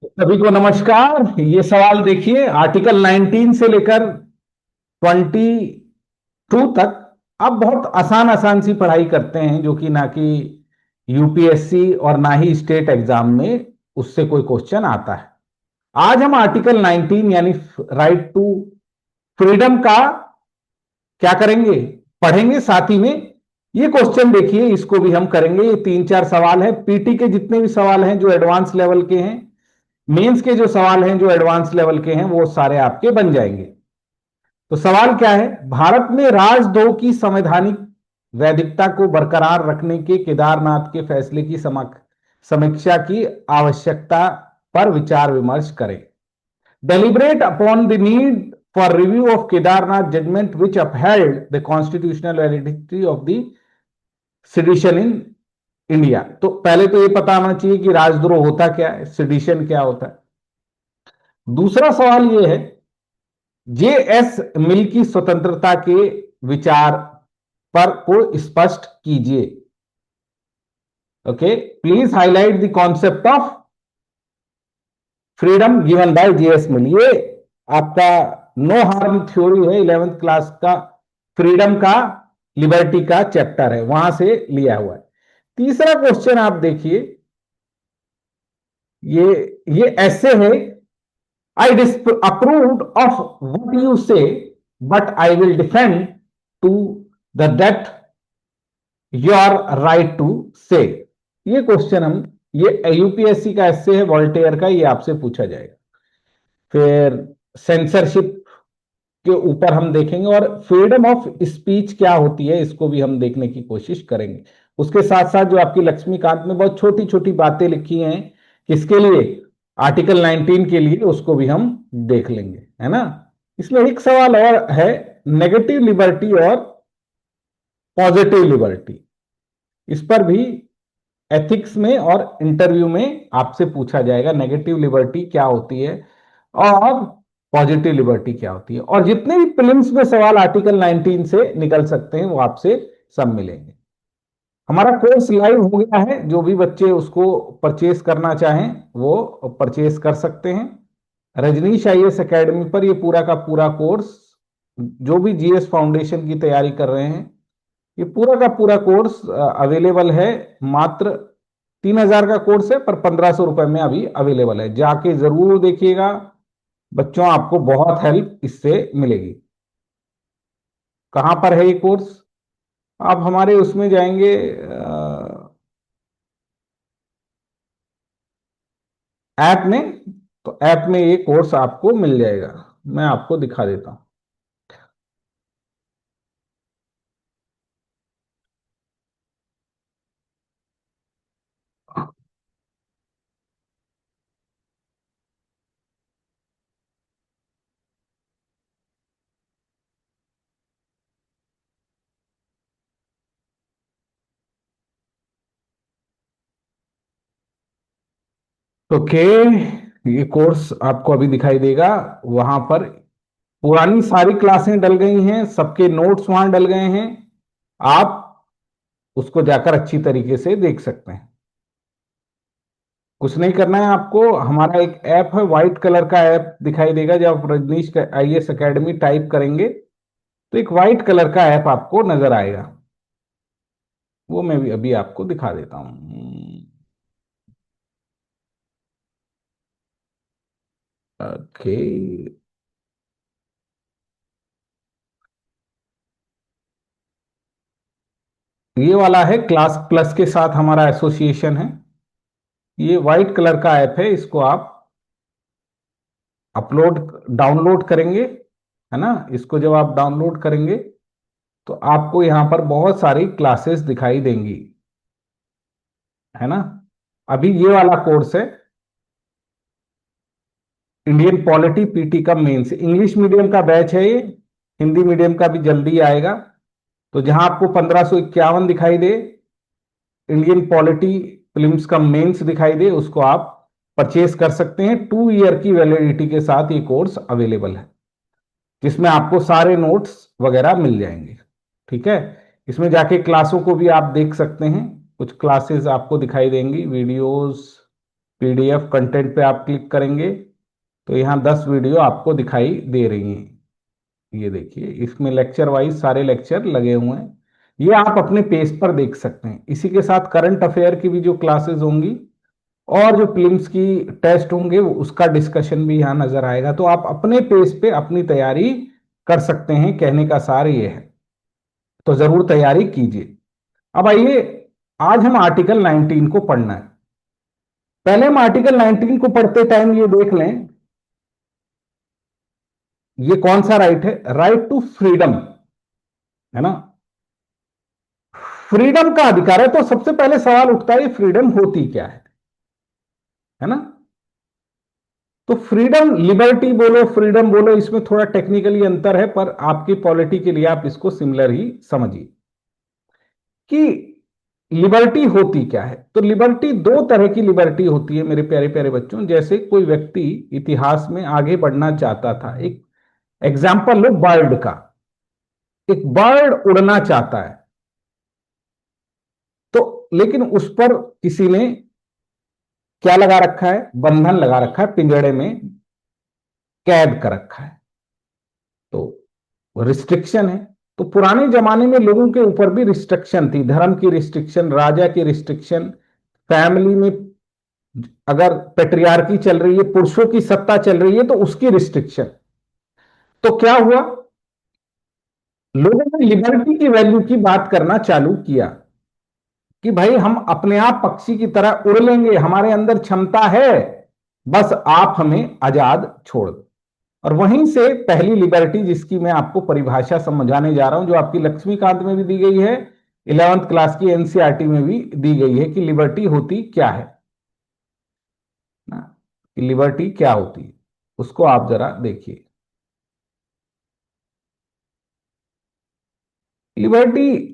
सभी को नमस्कार। ये सवाल देखिए, आर्टिकल 19 से लेकर 22 तक आप बहुत आसान आसान सी पढ़ाई करते हैं, जो कि ना कि यूपीएससी और ना ही स्टेट एग्जाम में उससे कोई क्वेश्चन आता है। आज हम आर्टिकल 19 यानी राइट टू फ्रीडम का क्या करेंगे, पढ़ेंगे। साथ ही में ये क्वेश्चन देखिए, इसको भी हम करेंगे। ये तीन चार सवाल है, पीटी के जितने भी सवाल हैं जो एडवांस लेवल के हैं, मेंस के जो सवाल हैं जो एडवांस लेवल के हैं, वो सारे आपके बन जाएंगे। तो सवाल क्या है, भारत में राजद्रोह की संवैधानिक वैधिकता को बरकरार रखने के केदारनाथ के फैसले की समीक्षा की आवश्यकता पर विचार विमर्श करें। Deliberate upon the need for review of Kedarnath judgment which upheld the constitutional validity of the sedition in India. तो पहले तो ये पता होना चाहिए कि राजद्रोह होता क्या है, सिडिशन क्या होता है। दूसरा सवाल ये है, जेएस मिल की स्वतंत्रता के विचार पर को स्पष्ट कीजिए। Okay, please highlight the concept of freedom given by JS Mill. ये आपका नो हार्म थ्योरी है, 11th क्लास का फ्रीडम का, लिबर्टी का चैप्टर है, वहां से लिया हुआ है। तीसरा क्वेश्चन आप देखिए, ये ऐसे है, I approved of what you say, but I will defend to the that your right to say। ये क्वेश्चन हम, ये यूपीएससी का एस्से है, वॉल्टेयर का, ये आपसे पूछा जाएगा। फिर सेंसरशिप के ऊपर हम देखेंगे, और फ्रीडम ऑफ स्पीच क्या होती है इसको भी हम देखने की कोशिश करेंगे। उसके साथ साथ जो आपकी लक्ष्मीकांत में बहुत छोटी छोटी बातें लिखी हैं, किसके लिए, आर्टिकल 19 के लिए, उसको भी हम देख लेंगे, है ना। इसमें एक सवाल और है, नेगेटिव लिबर्टी और पॉजिटिव लिबर्टी। इस पर भी एथिक्स में और इंटरव्यू में आपसे पूछा जाएगा, नेगेटिव लिबर्टी क्या होती है और पॉजिटिव लिबर्टी क्या होती है। और जितने भी प्रीलिम्स में सवाल आर्टिकल 19 से निकल सकते हैं वो आपसे सब मिलेंगे। हमारा कोर्स लाइव हो गया है, जो भी बच्चे उसको परचेस करना चाहें वो परचेस कर सकते हैं। रजनीश आईएएस एकेडमी पर ये पूरा का पूरा कोर्स, जो भी जीएस फाउंडेशन की तैयारी कर रहे हैं, ये पूरा का पूरा कोर्स अवेलेबल है। मात्र 3,000 का कोर्स है, पर 1,500 रुपए में अभी अवेलेबल है। जाके जरूर देखिएगा बच्चों, आपको बहुत हेल्प इससे मिलेगी। कहां पर है ये कोर्स, आप हमारे उसमें जाएंगे, ऐप में, तो ऐप में ये कोर्स आपको मिल जाएगा। मैं आपको दिखा देता हूं। ओके, ये कोर्स आपको अभी दिखाई देगा। वहां पर पुरानी सारी क्लासें डल गई हैं, सबके नोट्स वहां डल गए हैं। आप उसको जाकर अच्छी तरीके से देख सकते हैं। कुछ नहीं करना है आपको, हमारा एक ऐप है, व्हाइट कलर का ऐप दिखाई देगा। जब आप रजनीश आईएएस एकेडमी टाइप करेंगे तो एक व्हाइट कलर का ऐप आपको नजर आएगा। वो मैं भी अभी आपको दिखा देता हूं। ओके, ये वाला है, क्लास प्लस के साथ हमारा एसोसिएशन है। ये व्हाइट कलर का ऐप है, इसको आप अपलोड डाउनलोड करेंगे, है ना। इसको जब आप डाउनलोड करेंगे तो आपको यहां पर बहुत सारी क्लासेस दिखाई देंगी, है ना। अभी ये वाला कोर्स है, इंडियन पॉलिटी पीटी का मेंस, इंग्लिश मीडियम का बैच है ये। हिंदी मीडियम का भी जल्दी आएगा। तो जहां आपको 1551 दिखाई दे, इंडियन पॉलिटी प्रीलिम्स का मेंस दिखाई दे, उसको आप परचेस कर सकते हैं। 2 ईयर की वैलिडिटी के साथ ये कोर्स अवेलेबल है, जिसमें आपको सारे नोट्स वगैरह मिल जाएंगे। ठीक है, इसमें जाके क्लासों को भी आप देख सकते हैं, कुछ क्लासेस आपको दिखाई देंगी, वीडियोस, PDF कंटेंट पे आप क्लिक करेंगे तो यहाँ 10 वीडियो आपको दिखाई दे रही हैं। ये देखिए, इसमें लेक्चर वाइज सारे लेक्चर लगे हुए हैं। ये आप अपने पेज पर देख सकते हैं। इसी के साथ करंट अफेयर की भी जो क्लासेस होंगी और जो फिल्म्स की टेस्ट होंगे उसका डिस्कशन भी यहाँ नजर आएगा। तो आप अपने पेज पे अपनी तैयारी कर सकते हैं, कहने का सार ये है। तो जरूर तैयारी कीजिए। अब आइए, आज हम आर्टिकल 19 को पढ़ना है। पहले हम आर्टिकल 19 को पढ़ते टाइम ये देख लें, ये कौन सा राइट है? राइट टू फ्रीडम, है ना। फ्रीडम का अधिकार है। तो सबसे पहले सवाल उठता है, फ्रीडम होती क्या है ना। तो फ्रीडम, लिबर्टी बोलो, फ्रीडम बोलो, इसमें थोड़ा टेक्निकली अंतर है, पर आपकी पॉलिटी के लिए आप इसको सिमिलर ही समझिए कि लिबर्टी होती क्या है। तो लिबर्टी, दो तरह की लिबर्टी होती है मेरे प्यारे प्यारे बच्चों। जैसे कोई व्यक्ति इतिहास में आगे बढ़ना चाहता था, एक एग्जाम्पल लो बर्ड का। एक बर्ड उड़ना चाहता है, तो लेकिन उस पर किसी ने क्या लगा रखा है? बंधन लगा रखा है, पिंजड़े में कैद कर रखा है। तो रिस्ट्रिक्शन है। तो पुराने जमाने में लोगों के ऊपर भी रिस्ट्रिक्शन थी, धर्म की रिस्ट्रिक्शन, राजा की रिस्ट्रिक्शन, फैमिली में अगर पेट्रियार्की चल रही है, पुरुषों की सत्ता चल रही है, तो उसकी रिस्ट्रिक्शन। तो क्या हुआ, लोगों ने लिबर्टी की वैल्यू की बात करना चालू किया कि भाई हम अपने आप पक्षी की तरह उड़ लेंगे, हमारे अंदर क्षमता है, बस आप हमें आजाद छोड़ दो। और वहीं से पहली लिबर्टी, जिसकी मैं आपको परिभाषा समझाने जा रहा हूं, जो आपकी लक्ष्मीकांत में भी दी गई है, 11th क्लास की एनसीईआरटी में भी दी गई है, कि लिबर्टी होती क्या है ना। कि लिबर्टी क्या होती है, उसको आप जरा देखिए। लिबर्टी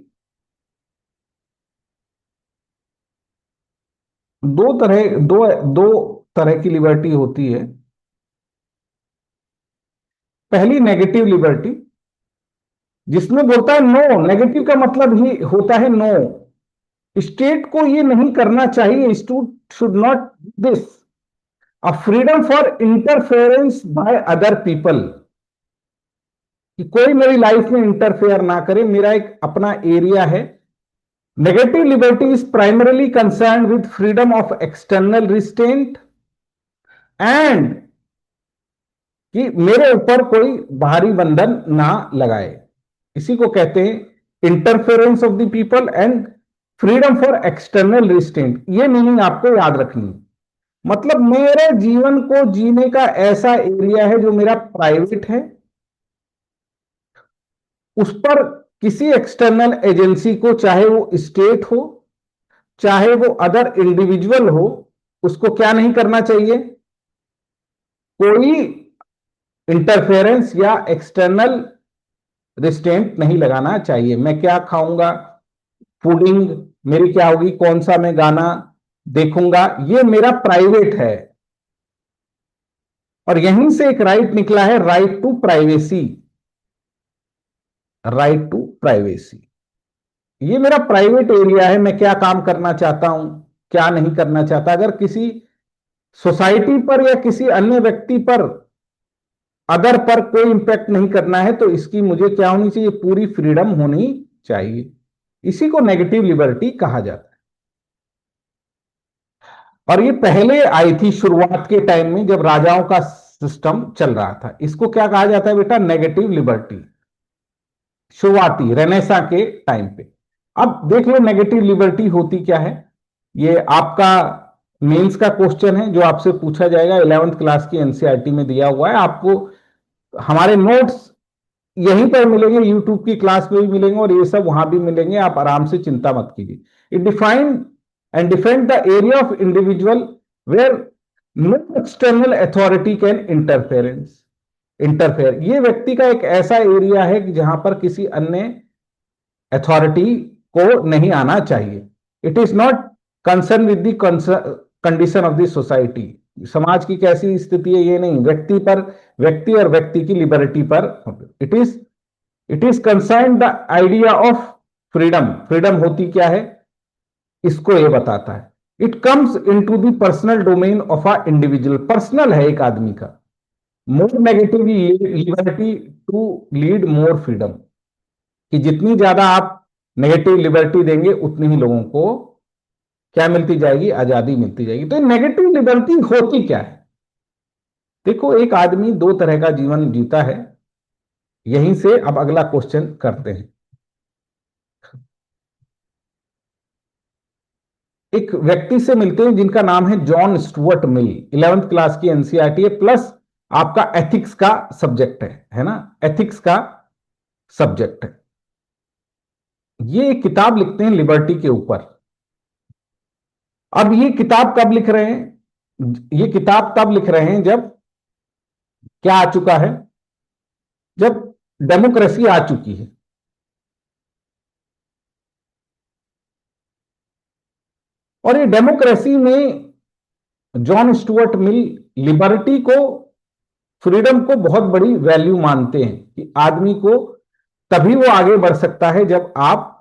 दो तरह की लिबर्टी होती है। पहली नेगेटिव लिबर्टी, जिसमें बोलता है नो। नेगेटिव का मतलब ही होता है नो। स्टेट को ये नहीं करना चाहिए, state should not this. A freedom for interference by other people, कि कोई मेरी लाइफ में इंटरफेयर ना करे, मेरा एक अपना एरिया है। Negative liberty is primarily concern with freedom of external restraint and, कि मेरे ऊपर कोई बाहरी बंधन ना लगाए। इसी को कहते हैं interference of the people and freedom for external restraint. ये मीनिंग आपको याद रखनी है। मतलब मेरे जीवन को जीने का ऐसा एरिया है जो मेरा प्राइवेट है, उस पर किसी एक्सटर्नल एजेंसी को, चाहे वो स्टेट हो चाहे वो अदर इंडिविजुअल हो, उसको क्या नहीं करना चाहिए? कोई इंटरफेरेंस या एक्सटर्नल रिस्ट्रेंट नहीं लगाना चाहिए। मैं क्या खाऊंगा, फूडिंग मेरी क्या होगी, कौन सा मैं गाना देखूंगा, ये मेरा प्राइवेट है। और यहीं से एक राइट निकला है, right to privacy. Right to privacy, ये मेरा प्राइवेट एरिया है, मैं क्या काम करना चाहता हूं, क्या नहीं करना चाहता। अगर किसी सोसाइटी पर या किसी अन्य व्यक्ति पर, अदर पर कोई इंपैक्ट नहीं करना है, तो इसकी मुझे क्या होनी चाहिए? पूरी फ्रीडम होनी चाहिए। इसी को नेगेटिव लिबर्टी कहा जाता है। और ये पहले आई थी शुरुआत के टाइम में, जब राजाओं का सिस्टम चल रहा था। इसको क्या कहा जाता है बेटा? नेगेटिव लिबर्टी, शुरुआती रेनेसा के टाइम पे। अब देख लो नेगेटिव लिबर्टी होती क्या है। ये आपका मेंस का क्वेश्चन है जो आपसे पूछा जाएगा, 11th क्लास की एनसीईआरटी में दिया हुआ है आपको। हमारे नोट्स यहीं पर मिलेंगे, यूट्यूब की क्लास में भी मिलेंगे और ये सब वहां भी मिलेंगे, आप आराम से चिंता मत कीजिए। It define and defend the area of individual where no external authority can interfere. ये व्यक्ति का एक ऐसा एरिया है कि जहां पर किसी अन्य अथॉरिटी को नहीं आना चाहिए। It is not concern with the condition of the society. समाज की कैसी स्थिति है ये नहीं, व्यक्ति पर, व्यक्ति और व्यक्ति की लिबर्टी पर। It is concern the idea of freedom. Freedom होती क्या है, इसको ये बताता है। It comes into the personal domain of a individual. Personal है एक आदमी का। More negative liberty to lead more freedom, कि जितनी ज्यादा आप नेगेटिव लिबर्टी देंगे उतनी ही लोगों को क्या मिलती जाएगी, आजादी मिलती जाएगी। तो नेगेटिव लिबर्टी होती क्या है? देखो, एक आदमी दो तरह का जीवन जीता है। यहीं से अब अगला क्वेश्चन करते हैं। एक व्यक्ति से मिलते हैं जिनका नाम है John Stuart Mill. 11th class की एनसीईआरटी है, प्लस आपका एथिक्स का सब्जेक्ट है ना, एथिक्स का सब्जेक्ट है। ये एक किताब लिखते हैं लिबर्टी के ऊपर। अब ये किताब कब लिख रहे हैं? ये किताब तब लिख रहे हैं जब क्या आ चुका है, जब डेमोक्रेसी आ चुकी है। और ये डेमोक्रेसी में जॉन स्टुअर्ट मिल लिबर्टी को, फ्रीडम को बहुत बड़ी वैल्यू मानते हैं कि आदमी को तभी वो आगे बढ़ सकता है जब आप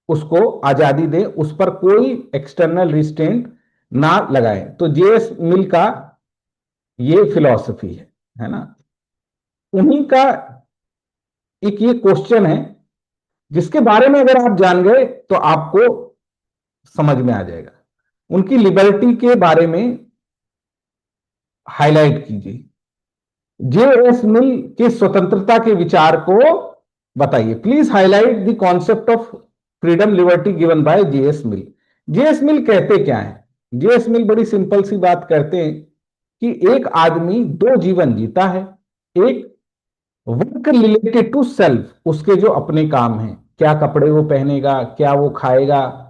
उसको आजादी दें, उस पर कोई एक्सटर्नल रिस्ट्रेंट ना लगाए। तो जेएस मिल का ये फिलॉसफी है ना। उन्हीं का एक ये क्वेश्चन है जिसके बारे में अगर आप जान गए तो आपको समझ में आ जाएगा। उनकी लिबर्टी के बारे में हाईलाइट कीजिए। जेएस मिल के स्वतंत्रता के विचार को बताइए। Please highlight the concept of freedom liberty given by JS Mill. JS Mill कहते क्या है? जेएस मिल बड़ी सिंपल सी बात करते हैं कि एक आदमी दो जीवन जीता है। एक वर्क रिलेटेड टू सेल्फ, उसके जो अपने काम हैं, क्या कपड़े वो पहनेगा, क्या वो खाएगा,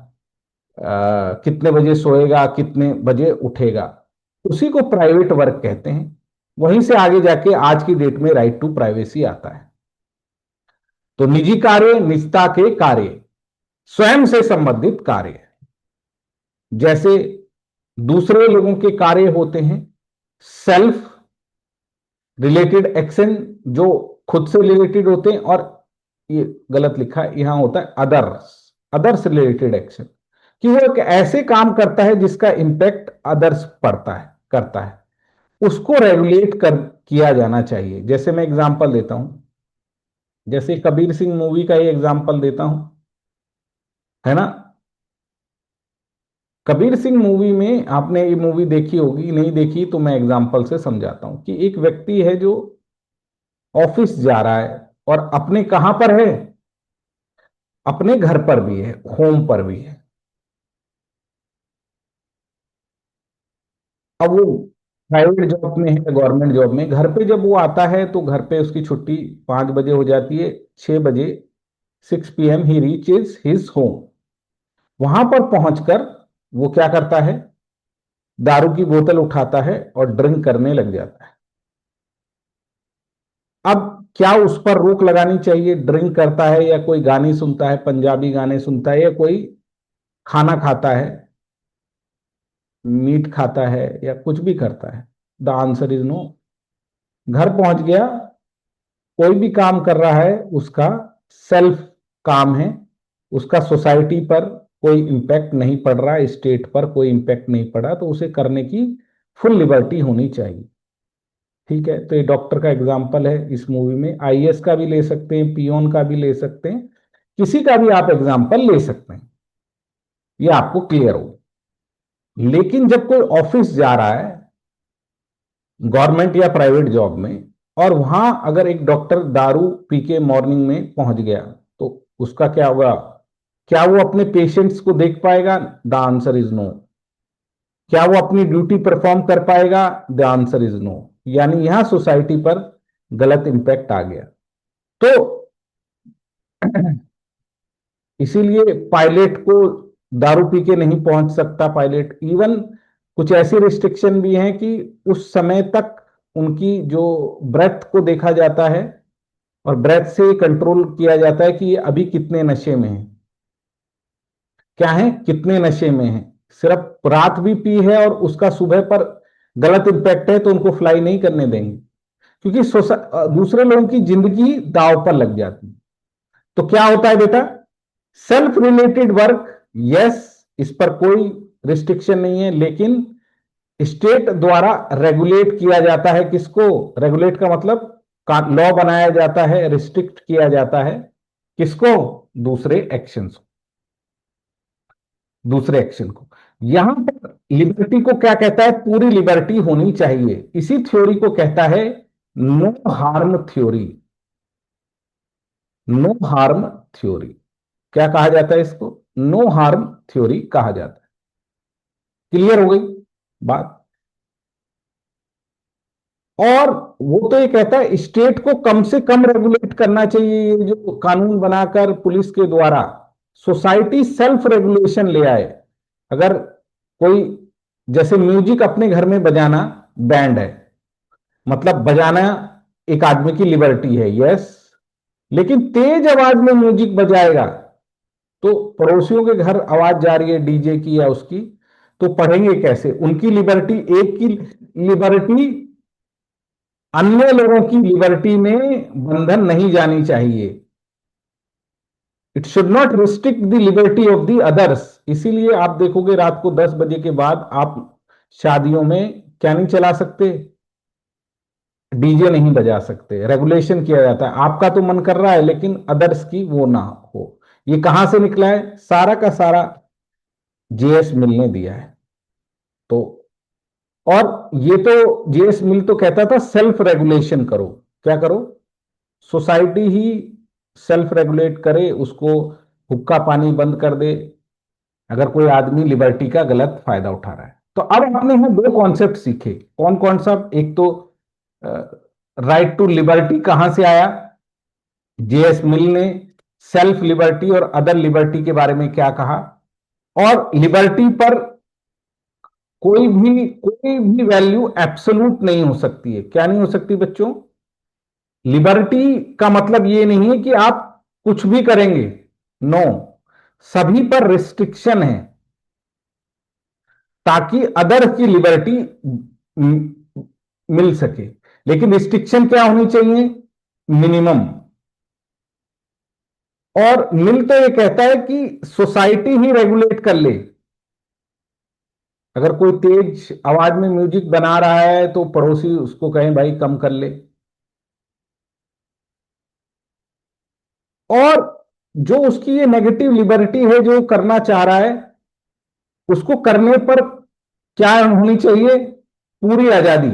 कितने बजे सोएगा, कितने बजे उठेगा, उसी को प्राइवेट वर्क कहते हैं। वहीं से आगे जाके आज की डेट में राइट टू प्राइवेसी आता है। तो निजी कार्य, निजता के कार्य, स्वयं से संबंधित कार्य, जैसे दूसरे लोगों के कार्य होते हैं, सेल्फ रिलेटेड एक्शन जो खुद से रिलेटेड होते हैं, और ये गलत लिखा है, यहां होता है अदर्स, अदर्स रिलेटेड एक्शन, कि वो एक ऐसे काम करता है जिसका इंपैक्ट अदर्स पड़ता है, करता है, उसको रेगुलेट कर किया जाना चाहिए। जैसे मैं एग्जांपल देता हूं, जैसे कबीर सिंह मूवी का ही एग्जांपल देता हूं, है ना। कबीर सिंह मूवी में, आपने ये मूवी देखी होगी, नहीं देखी तो मैं एग्जांपल से समझाता हूं कि एक व्यक्ति है जो ऑफिस जा रहा है, और अपने कहां पर है, अपने घर पर भी है, होम पर भी है। अब वो प्राइवेट जॉब में है, गवर्नमेंट जॉब में, घर पे जब वो आता है तो घर पे उसकी छुट्टी 5 बजे हो जाती है। 6 बजे 6 PM ही रीचेज हिज होम। वहां पर पहुंचकर वो क्या करता है, दारू की बोतल उठाता है और ड्रिंक करने लग जाता है। अब क्या उस पर रोक लगानी चाहिए? ड्रिंक करता है या कोई गाने सुनता है, पंजाबी गाने सुनता है, या कोई खाना खाता है, मीट खाता है, या कुछ भी करता है? The answer is no. घर पहुंच गया, कोई भी काम कर रहा है, उसका सेल्फ काम है, उसका सोसाइटी पर कोई इंपैक्ट नहीं पड़ रहा, स्टेट पर कोई इंपैक्ट नहीं पड़ा, तो उसे करने की फुल लिबर्टी होनी चाहिए। ठीक है, तो ये डॉक्टर का एग्जाम्पल है इस मूवी में। आईएएस का भी ले सकते हैं, पियोन का भी ले सकते हैं, किसी का भी आप एग्जाम्पल ले सकते हैं, ये आपको क्लियर हो। लेकिन जब कोई ऑफिस जा रहा है, गवर्नमेंट या प्राइवेट जॉब में, और वहां अगर एक डॉक्टर दारू पी के मॉर्निंग में पहुंच गया, तो उसका क्या होगा? क्या वो अपने पेशेंट्स को देख पाएगा? The answer is no. क्या वो अपनी ड्यूटी परफॉर्म कर पाएगा? The answer is no. यानी यहां सोसाइटी पर गलत इंपैक्ट आ गया। तो इसीलिए पायलट को दारू पी के नहीं पहुंच सकता पायलट। इवन कुछ ऐसी रिस्ट्रिक्शन भी हैं कि उस समय तक उनकी जो ब्रेथ को देखा जाता है, और ब्रेथ से कंट्रोल किया जाता है कि ये अभी कितने नशे में है, क्या है, कितने नशे में है। सिर्फ रात भी पी है और उसका सुबह पर गलत इंपैक्ट है, तो उनको फ्लाई नहीं करने देंगे, क्योंकि दूसरे लोगों की जिंदगी दांव पर लग जाती है। तो क्या होता है बेटा, सेल्फ रिलेटेड वर्क, यस, इस पर कोई रिस्ट्रिक्शन नहीं है, लेकिन स्टेट द्वारा रेगुलेट किया जाता है। किसको रेगुलेट का मतलब लॉ बनाया जाता है, रिस्ट्रिक्ट किया जाता है किसको? दूसरे एक्शन को, दूसरे एक्शन को। यहां पर लिबर्टी को क्या कहता है? पूरी लिबर्टी होनी चाहिए। इसी थ्योरी को कहता है no harm theory. No harm theory क्या कहा जाता है इसको? नो हार्म थ्योरी कहा जाता है। क्लियर हो गई बात? और वो तो ये कहता है स्टेट को कम से कम रेगुलेट करना चाहिए। ये जो कानून बनाकर पुलिस के द्वारा सोसाइटी सेल्फ रेगुलेशन ले आए। अगर कोई, जैसे म्यूजिक अपने घर में बजाना बैंड है, मतलब बजाना एक आदमी की लिबर्टी है, यस। लेकिन तेज आवाज में म्यूजिक बजाएगा तो पड़ोसियों के घर आवाज जा रही है डीजे की या उसकी, तो पढ़ेंगे कैसे? उनकी लिबर्टी, एक की लिबर्टी अन्य लोगों की लिबर्टी में बंधन नहीं जानी चाहिए। It should not restrict the liberty of the others. इसीलिए आप देखोगे रात को 10 बजे के बाद आप शादियों में क्या नहीं चला सकते? डीजे नहीं बजा सकते। रेगुलेशन किया जाता है। आपका तो मन कर रहा है लेकिन अदर्स की वो ना हो। ये कहां से निकला है? सारा का सारा जेएस मिल ने दिया है। तो और ये तो जेएस मिल तो कहता था सेल्फ रेगुलेशन करो। क्या करो? सोसाइटी ही सेल्फ रेगुलेट करे, उसको हुक्का पानी बंद कर दे अगर कोई आदमी लिबर्टी का गलत फायदा उठा रहा है। तो अब आपने यहाँ दो कॉन्सेप्ट सीखे। कौन कौन सा? एक तो राइट टू लिबर्टी कहां से आया? जेएस मिल ने सेल्फ लिबर्टी और अदर लिबर्टी के बारे में क्या कहा? और लिबर्टी पर कोई भी वैल्यू एब्सोल्यूट नहीं हो सकती है। क्या नहीं हो सकती बच्चों? लिबर्टी का मतलब ये नहीं है कि आप कुछ भी करेंगे, नो। सभी पर रिस्ट्रिक्शन है ताकि अदर की लिबर्टी मिल सके। लेकिन रिस्ट्रिक्शन क्या होनी चाहिए? मिनिमम। और मिल तो ये कहता है कि सोसाइटी ही रेगुलेट कर ले। अगर कोई तेज आवाज में म्यूजिक बना रहा है तो पड़ोसी उसको कहें भाई कम कर ले। और जो उसकी ये नेगेटिव लिबर्टी है जो करना चाह रहा है, उसको करने पर क्या होनी चाहिए? पूरी आजादी।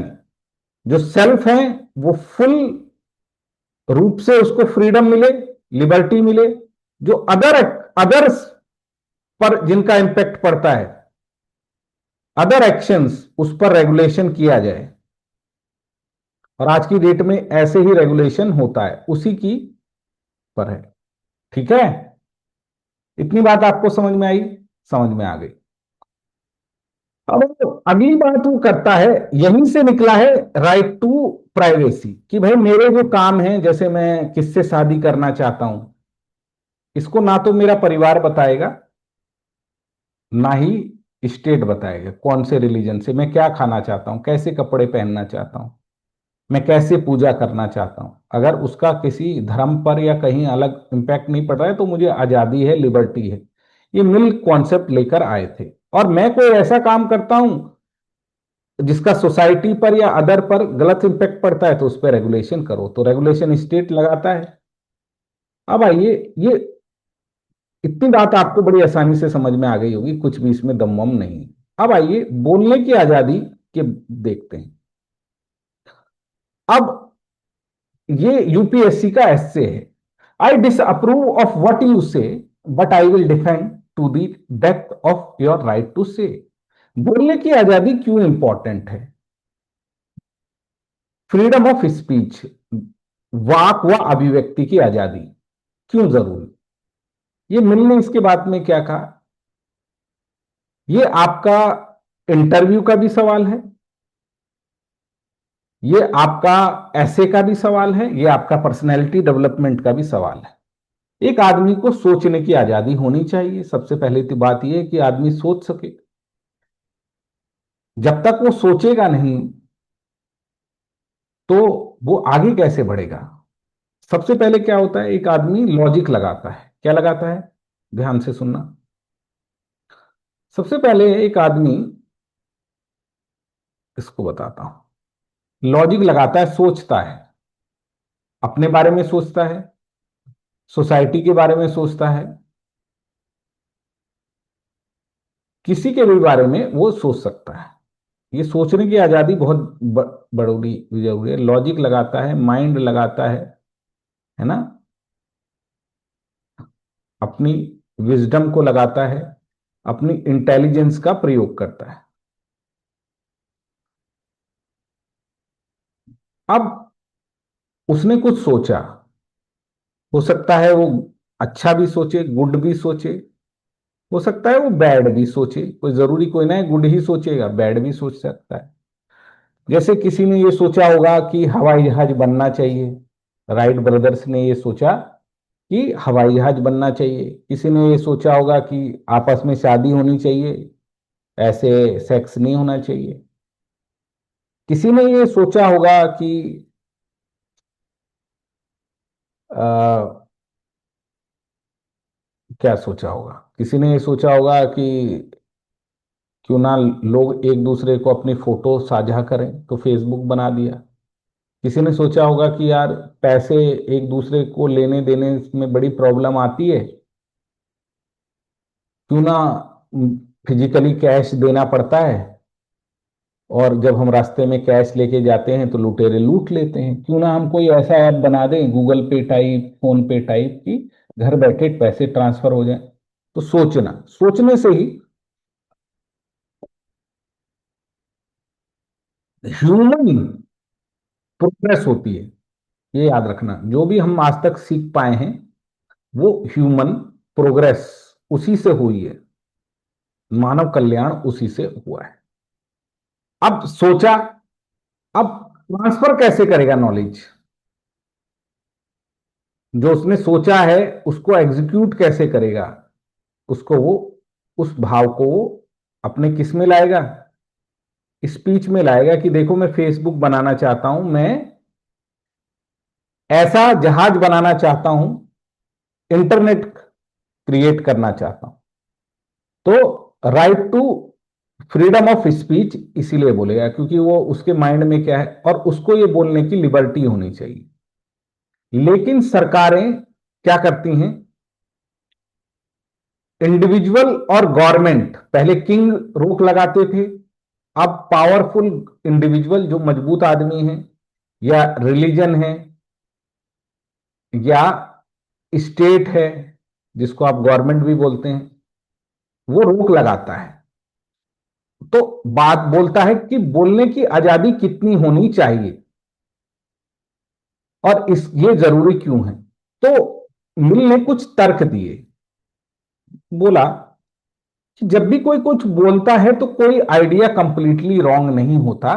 जो सेल्फ है वो फुल रूप से उसको फ्रीडम मिले, लिबर्टी मिले। जो अदर्स पर जिनका इंपैक्ट पड़ता है, अदर एक्शंस, उस पर रेगुलेशन किया जाए। और आज की डेट में ऐसे ही रेगुलेशन होता है, उसी की पर है। ठीक है? इतनी बात आपको समझ में आई? समझ में आ गई। अब अगली बात वो करता है, यहीं से निकला है राइट टू प्राइवेसी, कि भाई मेरे जो काम है, जैसे मैं किससे शादी करना चाहता हूं, इसको ना तो मेरा परिवार बताएगा ना ही स्टेट बताएगा कौन से रिलीजन से, मैं क्या खाना चाहता हूं, कैसे कपड़े पहनना चाहता हूं, मैं कैसे पूजा करना चाहता हूं। अगर उसका किसी धर्म पर या कहीं अलग इंपैक्ट नहीं पड़ रहा है तो मुझे आजादी है, लिबर्टी है। ये मिल कॉन्सेप्ट लेकर आए थे। और मैं कोई ऐसा काम करता हूं जिसका सोसाइटी पर या अदर पर गलत इंपैक्ट पड़ता है तो उस पर रेगुलेशन करो। तो रेगुलेशन स्टेट लगाता है। अब आइए, ये इतनी बात आपको बड़ी आसानी से समझ में आ गई होगी, कुछ भी इसमें दम वम नहीं है। अब आइए बोलने की आजादी के देखते हैं। अब ये यूपीएससी का एस्से है। I disapprove of what you say but I will defend to the depth of your right to say. बोलने की आजादी क्यों इंपॉर्टेंट है? फ्रीडम ऑफ स्पीच, वाक व अभिव्यक्ति की आजादी क्यों जरूरी? ये मिलने इसके बाद में क्या कहा? ये आपका इंटरव्यू का भी सवाल है, ये आपका ऐसे का भी सवाल है, ये आपका पर्सनैलिटी डेवलपमेंट का भी सवाल है। एक आदमी को सोचने की आजादी होनी चाहिए। सबसे पहले तो बात यह है कि आदमी सोच सके। जब तक वो सोचेगा नहीं तो वो आगे कैसे बढ़ेगा? सबसे पहले क्या होता है, एक आदमी लॉजिक लगाता है। क्या लगाता है? ध्यान से सुनना। सबसे पहले एक आदमी, इसको बताता हूं, लॉजिक लगाता है, सोचता है, अपने बारे में सोचता है, सोसाइटी के बारे में सोचता है, किसी के भी बारे में वो सोच सकता है। ये सोचने की आजादी बहुत बड़ी जरूरी है। लॉजिक लगाता है, माइंड लगाता है ना, अपनी विजडम को लगाता है, अपनी इंटेलिजेंस का प्रयोग करता है। अब उसने कुछ सोचा, हो सकता है वो अच्छा भी सोचे, गुड भी सोचे, हो सकता है वो बैड भी सोचे, कोई जरूरी कोई ना है गुड ही सोचेगा, बैड भी सोच सकता है। जैसे किसी ने ये सोचा होगा कि हवाई जहाज बनना चाहिए, राइट ब्रदर्स ने ये सोचा कि हवाई जहाज बनना चाहिए। किसी ने ये सोचा होगा कि आपस में शादी होनी चाहिए, ऐसे सेक्स नहीं होना चाहिए। किसी ने ये सोचा होगा कि आ, क्या सोचा होगा, किसी ने ये सोचा होगा कि क्यों ना लोग एक दूसरे को अपनी फोटो साझा करें, तो फेसबुक बना दिया। किसी ने सोचा होगा कि यार पैसे एक दूसरे को लेने देने में बड़ी प्रॉब्लम आती है, क्यों ना फिजिकली कैश देना पड़ता है, और जब हम रास्ते में कैश लेके जाते हैं तो लुटेरे लूट लेते हैं, क्यों ना हम कोई ऐसा ऐप बना दें, गूगल पे टाइप, फोन पे टाइप की, घर बैठे पैसे ट्रांसफर हो जाए। तो सोचना, सोचने से ही ह्यूमन प्रोग्रेस होती है। ये याद रखना, जो भी हम आज तक सीख पाए हैं वो ह्यूमन प्रोग्रेस उसी से हुई है, मानव कल्याण उसी से हुआ है। अब सोचा, अब ट्रांसफर कैसे करेगा नॉलेज, जो उसने सोचा है उसको एग्जीक्यूट कैसे करेगा, उसको वो, उस भाव को वो अपने किस में लाएगा, स्पीच में लाएगा कि देखो मैं फेसबुक बनाना चाहता हूं, मैं ऐसा जहाज बनाना चाहता हूं, इंटरनेट क्रिएट करना चाहता हूं। तो right to freedom of speech इसीलिए बोलेगा क्योंकि वो उसके माइंड में क्या है, और उसको ये बोलने की लिबर्टी होनी चाहिए। लेकिन सरकारें क्या करती हैं, इंडिविजुअल और गवर्नमेंट, पहले किंग रोक लगाते थे, अब पावरफुल इंडिविजुअल जो मजबूत आदमी है, या रिलीजन है, या स्टेट है, जिसको आप गवर्नमेंट भी बोलते हैं, वो रोक लगाता है। तो बात बोलता है कि बोलने की आजादी कितनी होनी चाहिए और इस ये जरूरी क्यों है। तो मिल ने कुछ तर्क दिए, बोला कि जब भी कोई कुछ बोलता है तो कोई आइडिया कंप्लीटली रॉन्ग नहीं होता,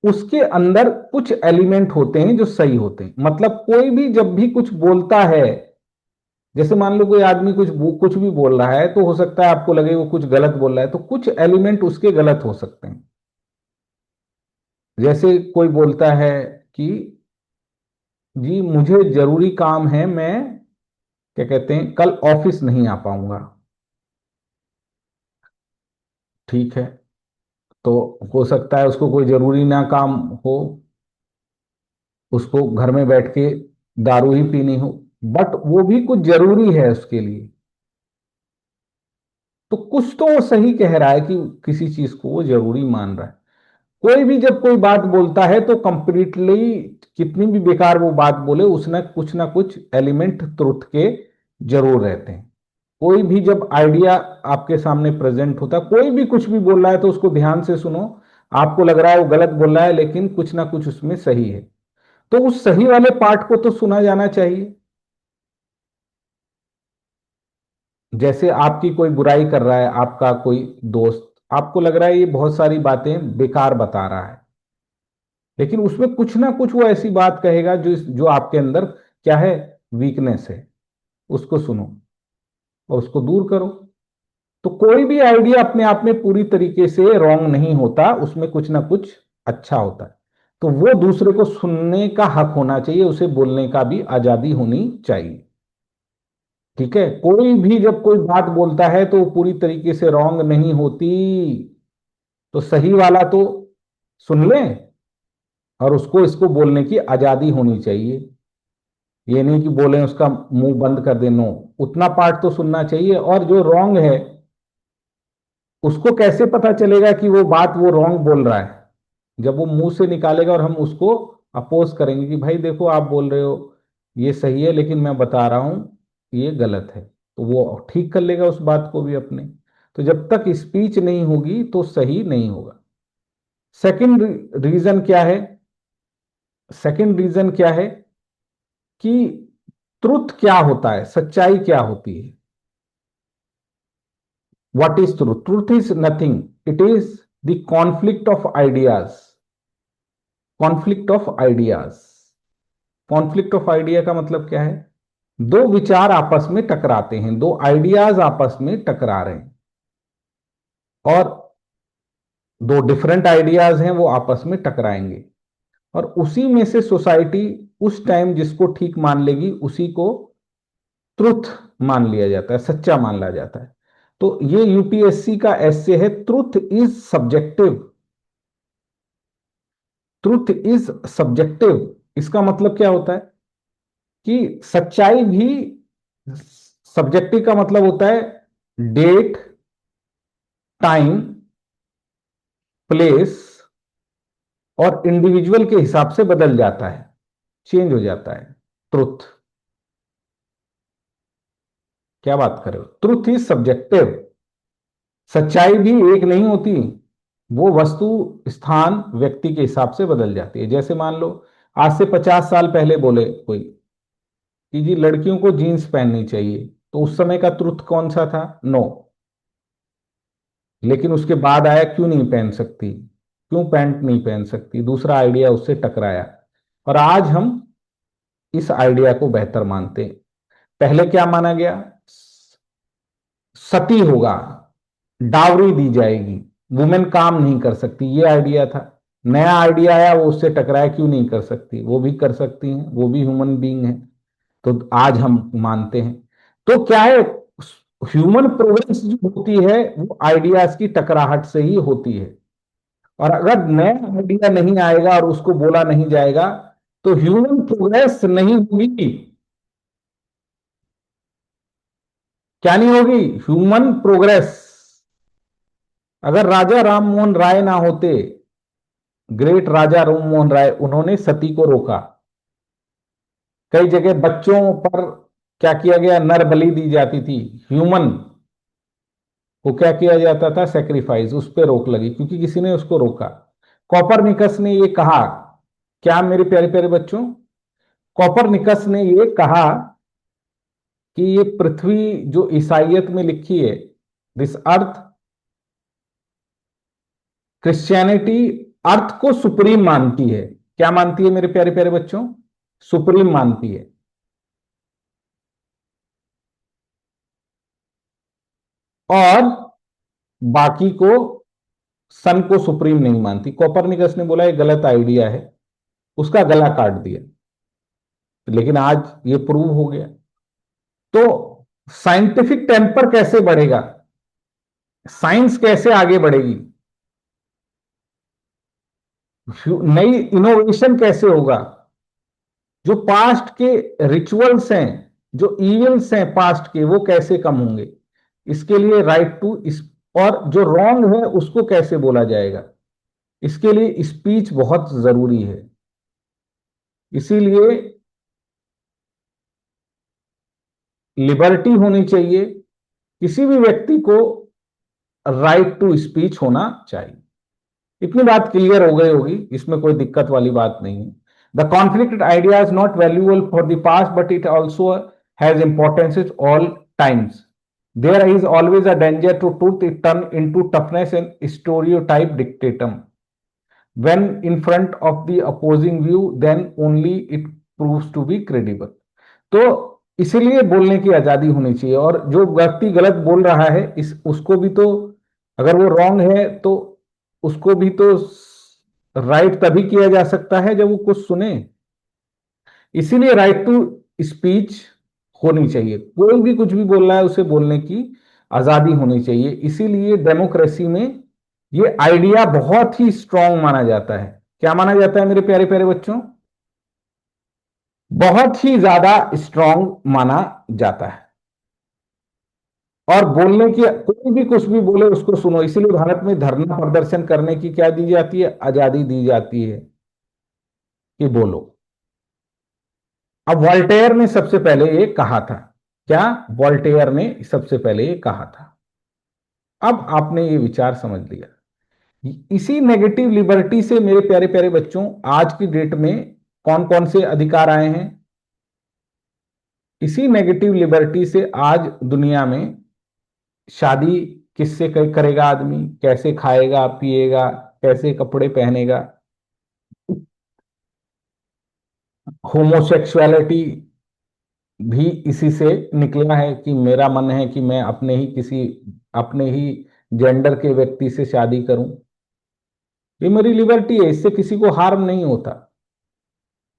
उसके अंदर कुछ एलिमेंट होते हैं जो सही होते हैं। मतलब कोई भी जब भी कुछ बोलता है, जैसे मान लो कोई आदमी कुछ भी बोल रहा है, तो हो सकता है आपको लगे वो कुछ गलत बोल रहा है, तो कुछ एलिमेंट उसके गलत हो सकते हैं। जैसे कोई बोलता है कि जी मुझे जरूरी काम है, मैं क्या कहते हैं कल ऑफिस नहीं आ पाऊंगा। ठीक है, तो हो सकता है उसको कोई जरूरी ना काम हो, उसको घर में बैठ के दारू ही पीनी हो, बट वो भी कुछ जरूरी है उसके लिए। तो कुछ तो वो सही कह रहा है कि किसी चीज को वो जरूरी मान रहा है। कोई भी जब कोई बात बोलता है तो कंप्लीटली, कितनी भी बेकार वो बात बोले, उसने कुछ ना कुछ एलिमेंट ट्रुथ के जरूर रहते हैं। कोई भी जब आइडिया आपके सामने प्रेजेंट होता है, कोई भी कुछ भी बोल रहा है तो उसको ध्यान से सुनो। आपको लग रहा है वो गलत बोल रहा है, लेकिन कुछ ना कुछ उसमें सही है, तो उस सही वाले पार्ट को तो सुना जाना चाहिए। जैसे आपकी कोई बुराई कर रहा है, आपका कोई दोस्त, आपको लग रहा है ये बहुत सारी बातें बेकार बता रहा है, लेकिन उसमें कुछ ना कुछ वो ऐसी बात कहेगा जो जो आपके अंदर क्या है, वीकनेस है, उसको सुनो और उसको दूर करो। तो कोई भी आइडिया अपने आप में पूरी तरीके से रॉन्ग नहीं होता, उसमें कुछ ना कुछ अच्छा होता है। तो वो दूसरे को सुनने का हक होना चाहिए, उसे बोलने का भी आजादी होनी चाहिए। ठीक है, कोई भी जब कोई बात बोलता है तो वो पूरी तरीके से रॉन्ग नहीं होती, तो सही वाला तो सुन लें और उसको इसको बोलने की आजादी होनी चाहिए। ये नहीं कि बोले उसका मुंह बंद कर दे, नो, उतना पार्ट तो सुनना चाहिए। और जो रॉन्ग है उसको कैसे पता चलेगा कि वो बात वो रॉन्ग बोल रहा है? जब वो मुंह से निकालेगा और हम उसको अपोज करेंगे कि भाई देखो आप बोल रहे हो ये सही है लेकिन मैं बता रहा हूं ये गलत है, तो वो ठीक कर लेगा उस बात को भी अपने। तो जब तक स्पीच नहीं होगी तो सही नहीं होगा। सेकंड रीजन क्या है? सेकंड रीजन क्या है कि ट्रुथ क्या होता है, सच्चाई क्या होती है? What is truth? Truth is nothing, it is the conflict of ideas. Conflict of ideas. Conflict of idea का मतलब क्या है? दो विचार आपस में टकराते हैं, दो आइडियाज आपस में टकरा रहे हैं और दो डिफरेंट आइडियाज हैं वो आपस में टकराएंगे, और उसी में से सोसाइटी उस टाइम जिसको ठीक मान लेगी उसी को ट्रुथ मान लिया जाता है, सच्चा मान लिया जाता है। तो ये यूपीएससी का ऐसे है, truth is subjective. Truth is subjective, इसका मतलब क्या होता है कि सच्चाई भी सब्जेक्टिव का मतलब होता है डेट, टाइम, प्लेस और इंडिविजुअल के हिसाब से बदल जाता है, चेंज हो जाता है ट्रुथ। क्या बात कर रहे हो? Truth is subjective. सच्चाई भी एक नहीं होती, वो वस्तु, स्थान, व्यक्ति के हिसाब से बदल जाती है। जैसे मान लो आज से 50 साल पहले बोले कोई कि जी लड़कियों को जीन्स पहननी चाहिए, तो उस समय का ट्रुथ कौन सा था? नो। लेकिन उसके बाद आया क्यों नहीं पहन सकती, क्यों पैंट नहीं पहन सकती, दूसरा आइडिया उससे टकराया और आज हम इस आइडिया को बेहतर मानते हैं। पहले क्या माना गया? सती होगा, डावरी दी जाएगी, वुमेन काम नहीं कर सकती, ये आइडिया था। नया आइडिया आया, वो उससे टकराया, क्यों नहीं कर सकती, वो भी कर सकती हैं, वो भी ह्यूमन बीइंग है। तो आज हम मानते हैं। तो क्या है, ह्यूमन प्रोग्रेस जो होती है वो आइडियाज की टकराहट से ही होती है। और अगर नया आइडिया नहीं आएगा और उसको बोला नहीं जाएगा तो ह्यूमन प्रोग्रेस नहीं होगी। क्या नहीं होगी? Human progress. अगर राजा राम मोहन राय ना होते, ग्रेट राजा राम मोहन राय, उन्होंने सती को रोका। कई जगह बच्चों पर क्या किया गया? नर बलि दी जाती थी। ह्यूमन को क्या किया जाता था? सेक्रीफाइस। उस पर रोक लगी क्योंकि किसी ने उसको रोका। कॉपरनिकस ने ये कहा, क्या मेरे प्यारे प्यारे बच्चों, कॉपरनिकस ने ये कहा कि ये पृथ्वी जो ईसाइयत में लिखी है, दिस अर्थ, क्रिश्चियनिटी अर्थ को सुप्रीम मानती है। क्या मानती है मेरे प्यारे प्यारे बच्चों? सुप्रीम मानती है। और बाकी को, सन को सुप्रीम नहीं मानती। कॉपरनिकस ने बोला ये गलत आइडिया है, उसका गला काट दिया, लेकिन आज ये प्रूव हो गया। तो साइंटिफिक टेम्पर कैसे बढ़ेगा, साइंस कैसे आगे बढ़ेगी, नई इनोवेशन कैसे होगा, जो पास्ट के रिचुअल्स हैं, जो इवेंट्स हैं पास्ट के, वो कैसे कम होंगे, इसके लिए राइट टू, और जो रॉन्ग है उसको कैसे बोला जाएगा, इसके लिए स्पीच बहुत जरूरी है। इसीलिए लिबर्टी होनी चाहिए, किसी भी व्यक्ति को राइट टू स्पीच होना चाहिए। इतनी बात क्लियर हो गई होगी, इसमें कोई दिक्कत वाली बात नहीं है। The conflicted idea is not valuable for the past but it also has importance it all times. There is always a danger to truth it turn into toughness and stereotype dictum when in front of the opposing view then only it proves to be credible। तो इसीलिए बोलने की आजादी होनी चाहिए, और जो व्यक्ति गलत बोल रहा है इस उसको भी तो, अगर वो रॉन्ग है तो उसको भी तो राइट तभी किया जा सकता है जब वो कुछ सुने। इसीलिए राइट टू स्पीच होनी चाहिए। कोई भी कुछ भी बोल रहा है उसे बोलने की आजादी होनी चाहिए। इसीलिए डेमोक्रेसी में ये आइडिया बहुत ही स्ट्रांग माना जाता है। क्या माना जाता है मेरे प्यारे प्यारे बच्चों? बहुत ही ज्यादा स्ट्रांग माना जाता है। और बोलने की, कोई भी कुछ भी बोले उसको सुनो। इसीलिए भारत में धरना प्रदर्शन करने की क्या दी जाती है? आजादी दी जाती है कि बोलो। अब वॉल्टेयर ने सबसे पहले ये कहा था। क्या वॉल्टेयर ने सबसे पहले ये कहा था? अब आपने ये विचार समझ लिया। इसी नेगेटिव लिबर्टी से मेरे प्यारे प्यारे बच्चों आज की डेट में कौन कौन से अधिकार आए हैं? इसी नेगेटिव लिबर्टी से आज दुनिया में शादी किससे करेगा आदमी, कैसे खाएगा पिएगा, कैसे कपड़े पहनेगा, होमोसेक्सुअलिटी भी इसी से निकला है कि मेरा मन है कि मैं अपने ही जेंडर के व्यक्ति से शादी करूं। ये मेरी लिबर्टी है, इससे किसी को हार्म नहीं होता।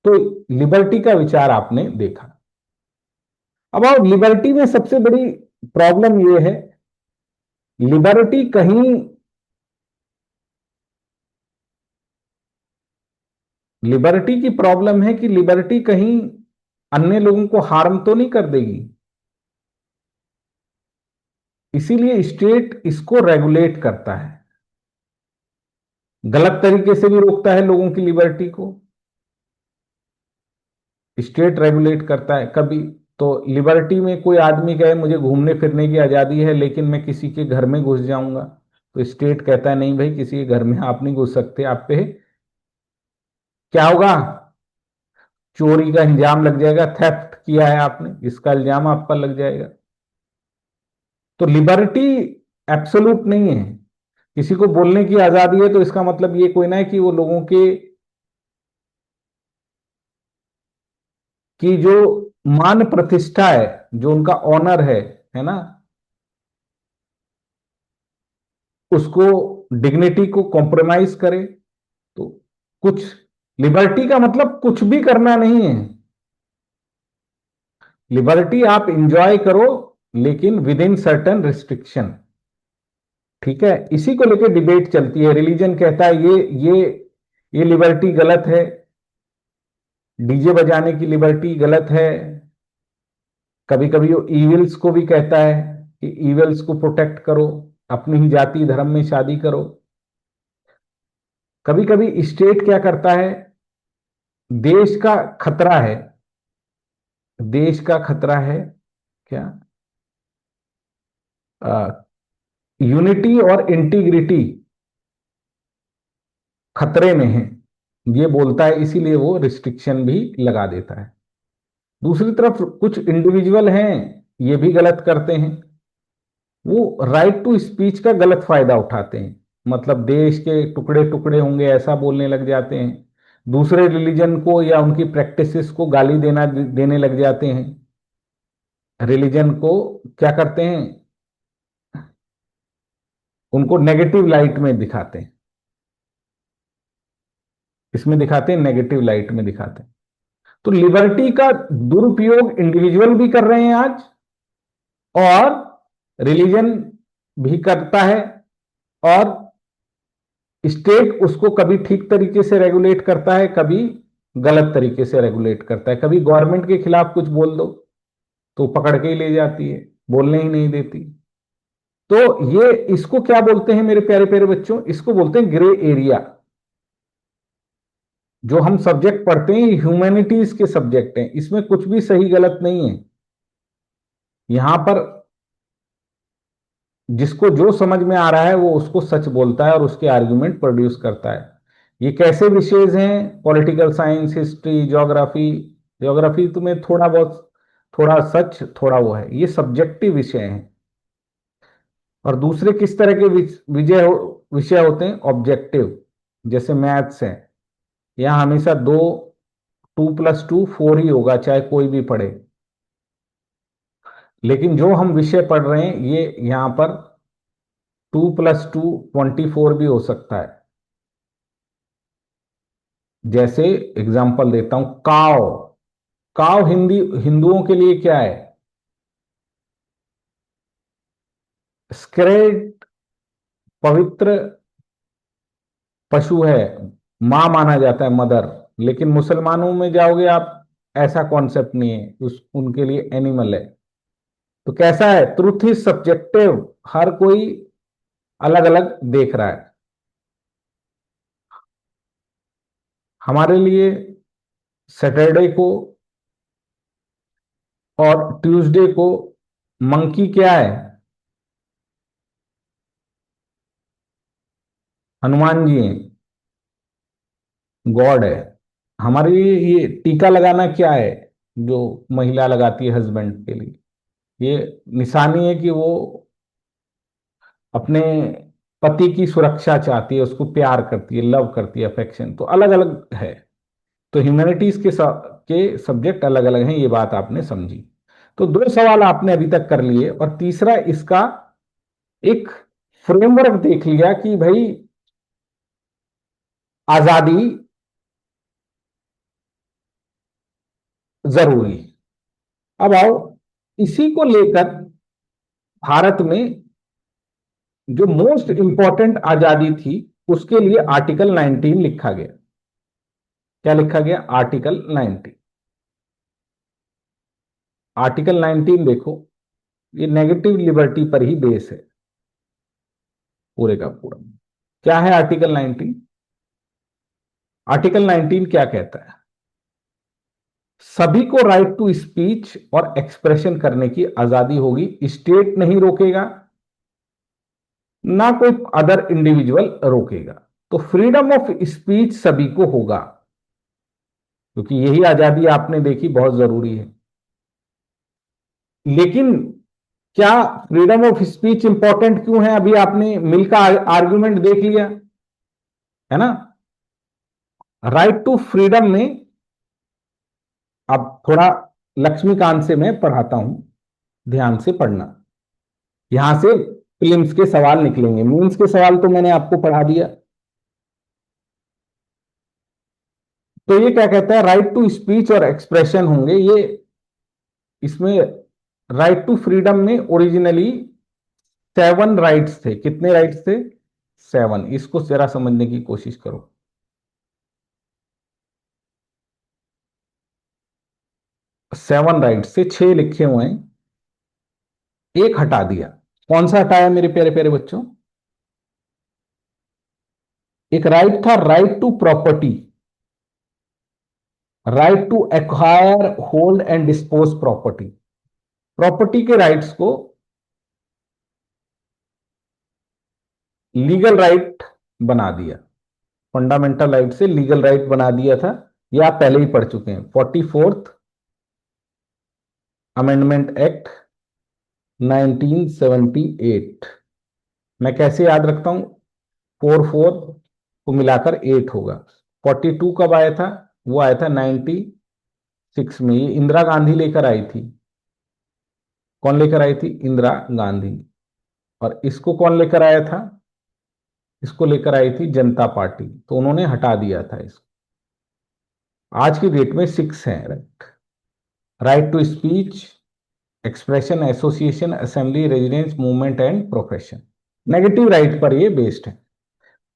तो लिबर्टी का विचार आपने देखा। अब और लिबर्टी में सबसे बड़ी प्रॉब्लम यह है, लिबर्टी कहीं, लिबर्टी की प्रॉब्लम है कि लिबर्टी कहीं अन्य लोगों को हार्म तो नहीं कर देगी। इसीलिए स्टेट इसको रेगुलेट करता है, गलत तरीके से भी रोकता है लोगों की लिबर्टी को। स्टेट रेगुलेट करता है कभी। तो लिबर्टी में कोई आदमी कहे मुझे घूमने फिरने की आजादी है लेकिन मैं किसी के घर में घुस जाऊंगा, तो स्टेट कहता है नहीं भाई, किसी के घर में आप नहीं घुस सकते। आप पे क्या होगा? चोरी का इल्जाम लग जाएगा, थेफ्ट किया है आपने, इसका इल्जाम आप पर लग जाएगा। तो लिबर्टी एब्सोल्यूट नहीं है। किसी को बोलने की आजादी है तो इसका मतलब ये कोई ना है कि वो लोगों के की जो मान प्रतिष्ठा है, जो उनका ऑनर है ना, उसको, डिग्निटी को कॉम्प्रोमाइज करे। तो कुछ, लिबर्टी का मतलब कुछ भी करना नहीं है। लिबर्टी आप इंजॉय करो लेकिन विद इन सर्टन रिस्ट्रिक्शन। ठीक है, इसी को लेकर डिबेट चलती है। रिलीजन कहता है ये लिबर्टी गलत है, डीजे बजाने की लिबर्टी गलत है। कभी कभी वो ईविल्स को भी कहता है कि ईविल्स को प्रोटेक्ट करो, अपनी ही जाति धर्म में शादी करो। कभी कभी स्टेट क्या करता है, देश का खतरा है, देश का खतरा है क्या, यूनिटी और इंटीग्रिटी खतरे में है, ये बोलता है, इसीलिए वो रिस्ट्रिक्शन भी लगा देता है। दूसरी तरफ कुछ इंडिविजुअल हैं, ये भी गलत करते हैं। वो राइट टू स्पीच का गलत फायदा उठाते हैं। मतलब देश के टुकड़े टुकड़े होंगे ऐसा बोलने लग जाते हैं, दूसरे रिलीजन को या उनकी प्रैक्टिसेस को गाली देने लग जाते हैं। रिलीजन को क्या करते हैं, उनको नेगेटिव लाइट में दिखाते हैं। इसमें दिखाते हैं, नेगेटिव लाइट में दिखाते हैं। तो लिबर्टी का दुरुपयोग इंडिविजुअल भी कर रहे हैं आज, और रिलीजन भी करता है, और स्टेट उसको कभी ठीक तरीके से रेगुलेट करता है, कभी गलत तरीके से रेगुलेट करता है। कभी गवर्नमेंट के खिलाफ कुछ बोल दो तो पकड़ के ही ले जाती है, बोलने ही नहीं देती। तो ये, इसको क्या बोलते हैं मेरे प्यारे प्यारे बच्चों? इसको बोलते हैं ग्रे एरिया। जो हम सब्जेक्ट पढ़ते हैं ह्यूमैनिटीज के सब्जेक्ट हैं, इसमें कुछ भी सही गलत नहीं है। यहां पर जिसको जो समझ में आ रहा है वो उसको सच बोलता है और उसके आर्गुमेंट प्रोड्यूस करता है। ये कैसे विषयज हैं? Political science, history, geography. Geography तुम्हें थोड़ा बहुत, थोड़ा सच थोड़ा वो है, ये सब्जेक्टिव विषय हैं। और दूसरे किस तरह के विषय होते हैं? ऑब्जेक्टिव। जैसे मैथ्स है, यहाँ हमेशा 2 + 2 4 ही होगा, चाहे कोई भी पढ़े। लेकिन जो हम विषय पढ़ रहे हैं ये यहां पर 2 + 2 24 भी हो सकता है। जैसे एग्जांपल देता हूं, काव। काव हिंदुओं के लिए क्या है? स्क्रेड पवित्र पशु है, मां माना जाता है, मदर। लेकिन मुसलमानों में जाओगे आप, ऐसा कॉन्सेप्ट नहीं है, उनके लिए एनिमल है। तो कैसा है, ट्रूथ इज सब्जेक्टिव, हर कोई अलग अलग देख रहा है। हमारे लिए सैटरडे को और ट्यूसडे को मंकी क्या है, हनुमान जी हैं, गॉड है। हमारे लिए ये टीका लगाना क्या है, जो महिला लगाती है हस्बैंड के लिए, ये निशानी है कि वो अपने पति की सुरक्षा चाहती है, उसको प्यार करती है, लव करती है, अफेक्शन। तो अलग अलग है। तो ह्यूमैनिटीज के सब्जेक्ट अलग अलग हैं, ये बात आपने समझी। तो दो सवाल आपने अभी तक कर लिए, और तीसरा इसका एक फ्रेमवर्क देख लिया कि भाई आजादी जरूरी। अब आओ, इसी को लेकर भारत में जो मोस्ट इंपॉर्टेंट आजादी थी, उसके लिए आर्टिकल 19 लिखा गया। क्या लिखा गया, आर्टिकल 19। आर्टिकल 19 देखो, ये नेगेटिव लिबर्टी पर ही बेस है पूरे का पूरा। क्या है आर्टिकल 19? आर्टिकल 19 क्या कहता है, सभी को राइट टू स्पीच और एक्सप्रेशन करने की आजादी होगी, स्टेट नहीं रोकेगा, ना कोई अदर इंडिविजुअल रोकेगा। तो फ्रीडम ऑफ स्पीच सभी को होगा, क्योंकि यही आजादी आपने देखी बहुत जरूरी है। लेकिन क्या फ्रीडम ऑफ स्पीच इंपॉर्टेंट क्यों है, अभी आपने मिल का आर्ग्यूमेंट देख लिया है ना। राइट टू फ्रीडम में अब थोड़ा लक्ष्मीकांत से मैं पढ़ाता हूं, ध्यान से पढ़ना। यहां से प्रीलिम्स के सवाल निकलेंगे, मेंस के सवाल तो मैंने आपको पढ़ा दिया। तो ये क्या कहता है, राइट टू स्पीच और एक्सप्रेशन होंगे। ये इसमें राइट टू फ्रीडम में ओरिजिनली 7 राइट्स थे। कितने राइट्स थे, 7। इसको जरा समझने की कोशिश करो। 7 राइट्स से 6 लिखे हुए हैं, एक हटा दिया। कौन सा हटाया मेरे प्यारे प्यारे बच्चों, एक राइट था, right to property, right to acquire hold and dispose property. Property के राइट्स को लीगल राइट बना दिया, फंडामेंटल राइट से लीगल राइट बना दिया था। ये आप पहले ही पढ़ चुके हैं, 44th अमेंडमेंट एक्ट 1978। मैं कैसे याद रखता हूं, 44 को मिलाकर 8 होगा। 42 कब आया था, वो आया था 96 में। ये इंदिरा गांधी लेकर आई थी। कौन लेकर आई थी, इंदिरा गांधी। और इसको कौन लेकर आया था, इसको लेकर आई थी जनता पार्टी। तो उन्होंने हटा दिया था इसको। आज की डेट में 6 है right. Right to speech, expression, association, assembly, residence, movement and profession. Negative right पर ये बेस्ड है।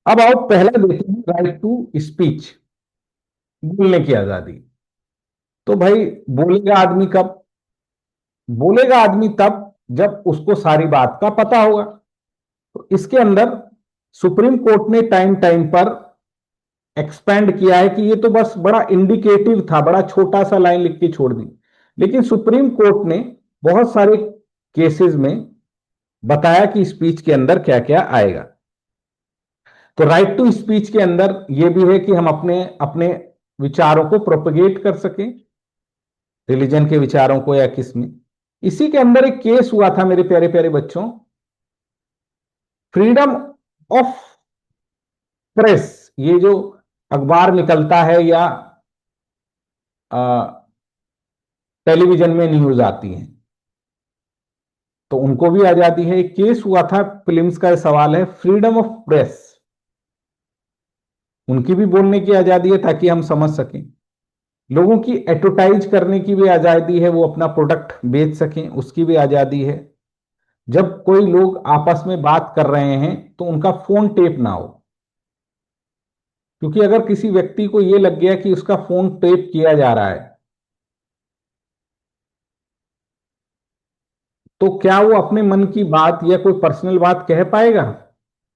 अब आओ पहला देखते हैं, राइट टू स्पीच, बोलने की आजादी। तो भाई बोलेगा आदमी कब, बोलेगा आदमी तब जब उसको सारी बात का पता होगा। तो इसके अंदर सुप्रीम कोर्ट ने टाइम टाइम पर एक्सपेंड किया है कि ये तो बस बड़ा इंडिकेटिव था, बड़ा छोटा सा लाइन लिख के छोड़ दी। लेकिन सुप्रीम कोर्ट ने बहुत सारे केसेस में बताया कि स्पीच के अंदर क्या क्या आएगा। तो राइट टू स्पीच के अंदर यह भी है कि हम अपने अपने विचारों को प्रोपगेट कर सकें, रिलीजन के विचारों को या किसमें। इसी के अंदर एक केस हुआ था मेरे प्यारे प्यारे बच्चों, फ्रीडम ऑफ प्रेस। ये जो अखबार निकलता है या टेलीविजन में न्यूज आती है, तो उनको भी आजादी है। एक केस हुआ था, फिल्म्स का सवाल है, फ्रीडम ऑफ प्रेस, उनकी भी बोलने की आजादी है ताकि हम समझ सकें। लोगों की एडवर्टाइज करने की भी आजादी है, वो अपना प्रोडक्ट बेच सकें, उसकी भी आजादी है। जब कोई लोग आपस में बात कर रहे हैं तो उनका फोन टेप ना हो, क्योंकि अगर किसी व्यक्ति को यह लग गया कि उसका फोन टेप किया जा रहा है, तो क्या वो अपने मन की बात या कोई पर्सनल बात कह पाएगा?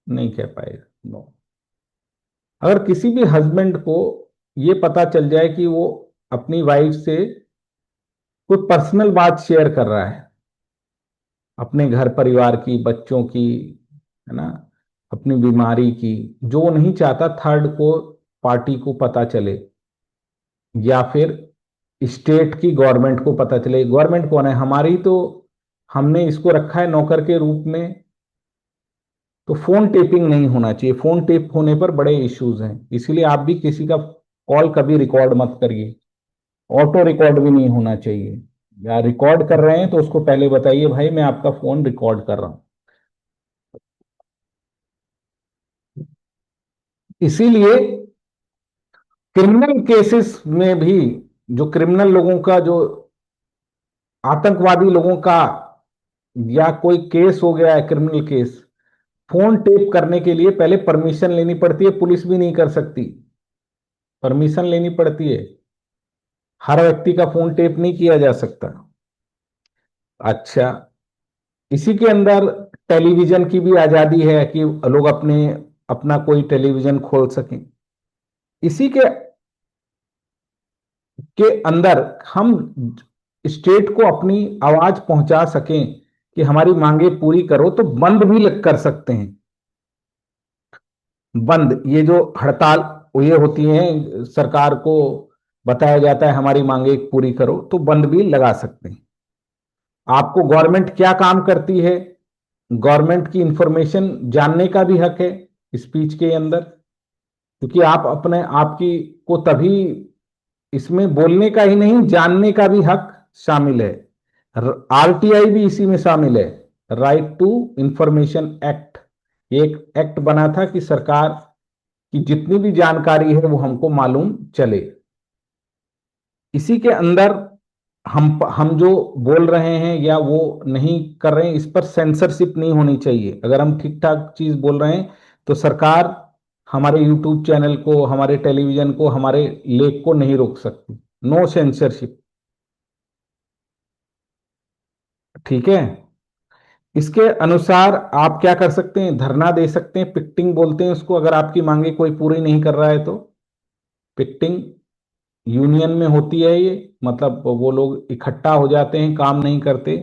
नहीं कह पाएगा। नो। अगर किसी भी हस्बैंड को ये पता चल जाए कि वो अपनी वाइफ से कोई पर्सनल बात शेयर कर रहा है, अपने घर परिवार की, बच्चों की, है ना, अपनी बीमारी की, जो वो नहीं चाहता थर्ड को, पार्टी को पता चले, या फिर स्टेट की गवर्नमेंट को पता चले। गवर्नमेंट कौन है? हमारी तो, हमने इसको रखा है नौकर के रूप में। तो फोन टेपिंग नहीं होना चाहिए। फोन टेप होने पर बड़े इश्यूज हैं, इसीलिए आप भी किसी का कॉल कभी रिकॉर्ड मत करिए। ऑटो रिकॉर्ड भी नहीं होना चाहिए। या रिकॉर्ड कर रहे हैं तो उसको पहले बताइए, भाई मैं आपका फोन रिकॉर्ड कर रहा हूं। इसीलिए क्रिमिनल केसेस में भी, जो क्रिमिनल लोगों का, जो आतंकवादी लोगों का, या कोई केस हो गया है क्रिमिनल केस, फोन टेप करने के लिए पहले परमिशन लेनी पड़ती है। पुलिस भी नहीं कर सकती, परमिशन लेनी पड़ती है। हर व्यक्ति का फोन टेप नहीं किया जा सकता। अच्छा, इसी के अंदर टेलीविजन की भी आजादी है कि लोग अपने, अपना कोई टेलीविजन खोल सकें। इसी के अंदर हम स्टेट को अपनी आवाज पहुंचा सकें कि हमारी मांगे पूरी करो, तो बंद भी कर सकते हैं। बंद, ये जो हड़ताल ये होती हैं, सरकार को बताया जाता है हमारी मांगे पूरी करो, तो बंद भी लगा सकते हैं। आपको गवर्नमेंट क्या काम करती है, गवर्नमेंट की इंफॉर्मेशन जानने का भी हक है स्पीच के अंदर, क्योंकि आप अपने आपकी को तभी, इसमें बोलने का ही नहीं, जानने का भी हक शामिल है। आरटीआई भी इसी में शामिल है, राइट टू इंफॉर्मेशन एक्ट। ये एक एक्ट बना था कि सरकार की जितनी भी जानकारी है वो हमको मालूम चले। इसी के अंदर हम जो बोल रहे हैं या वो नहीं कर रहे हैं, इस पर सेंसरशिप नहीं होनी चाहिए। अगर हम ठीक ठाक चीज बोल रहे हैं तो सरकार हमारे यूट्यूब चैनल को, हमारे टेलीविजन को, हमारे लेख को नहीं रोक सकती। No censorship. ठीक है। इसके अनुसार आप क्या कर सकते हैं? धरना दे सकते हैं, पिकटिंग बोलते हैं उसको, अगर आपकी मांगे कोई पूरी नहीं कर रहा है तो। पिकटिंग यूनियन में होती है ये, मतलब वो लोग इकट्ठा हो जाते हैं, काम नहीं करते,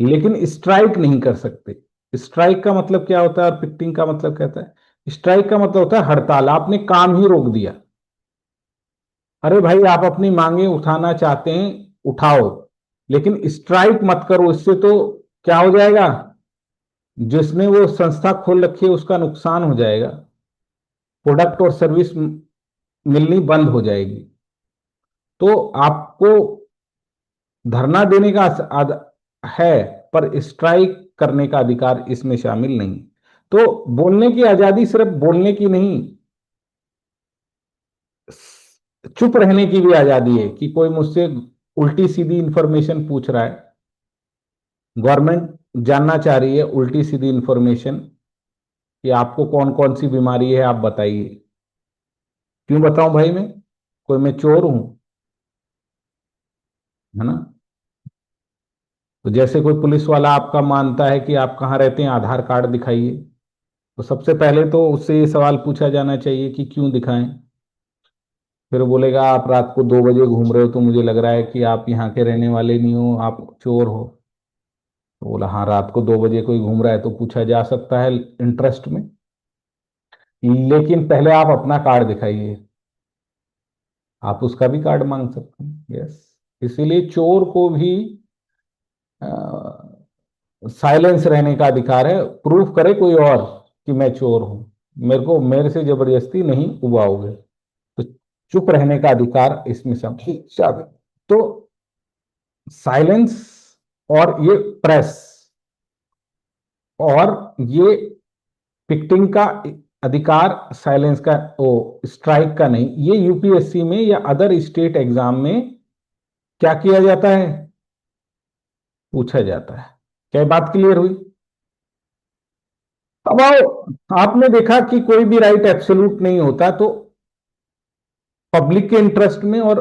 लेकिन स्ट्राइक नहीं कर सकते। स्ट्राइक का मतलब क्या होता है और पिकटिंग का मतलब कहता है? स्ट्राइक का मतलब होता है हड़ताल, आपने काम ही रोक दिया। अरे भाई, आप अपनी मांगे उठाना चाहते हैं, उठाओ, लेकिन स्ट्राइक मत करो। इससे तो क्या हो जाएगा, जिसने वो संस्था खोल रखी है उसका नुकसान हो जाएगा, प्रोडक्ट और सर्विस मिलनी बंद हो जाएगी। तो आपको धरना देने का है, पर स्ट्राइक करने का अधिकार इसमें शामिल नहीं। तो बोलने की आजादी सिर्फ बोलने की नहीं, चुप रहने की भी आजादी है कि कोई मुझसे उल्टी सीधी इंफॉर्मेशन पूछ रहा है, गवर्नमेंट जानना चाह रही है उल्टी सीधी इंफॉर्मेशन कि आपको कौन कौन सी बीमारी है, आप बताइए। क्यों बताऊं भाई? मैं कोई, मैं चोर हूं? है ना। तो जैसे कोई पुलिस वाला आपका मानता है कि आप कहाँ रहते हैं, आधार कार्ड दिखाइए, तो सबसे पहले तो उससे ये सवाल पूछा जाना चाहिए कि क्यों दिखाएं। फिर वो बोलेगा आप रात को 2 बजे घूम रहे हो तो मुझे लग रहा है कि आप यहाँ के रहने वाले नहीं हो, आप चोर हो। तो बोला हाँ, रात को 2 बजे कोई घूम रहा है तो पूछा जा सकता है इंटरेस्ट में, लेकिन पहले आप अपना कार्ड दिखाइए। आप उसका भी कार्ड मांग सकते हैं। यस। इसीलिए चोर को भी साइलेंस रहने का अधिकार है। प्रूफ करे कोई और कि मैं चोर हूं, मेरे को, मेरे से जबरदस्ती नहीं उबाओगे। तो चुप रहने का अधिकार इसमें शामिल। तो साइलेंस, और ये प्रेस, और ये पिकटिंग का अधिकार, साइलेंस का, ओ स्ट्राइक का नहीं, ये यूपीएससी में या अदर स्टेट एग्जाम में क्या किया जाता है, पूछा जाता है। क्या बात क्लियर हुई? अब आओ, आपने देखा कि कोई भी राइट एब्सोल्यूट नहीं होता, तो पब्लिक के इंटरेस्ट में और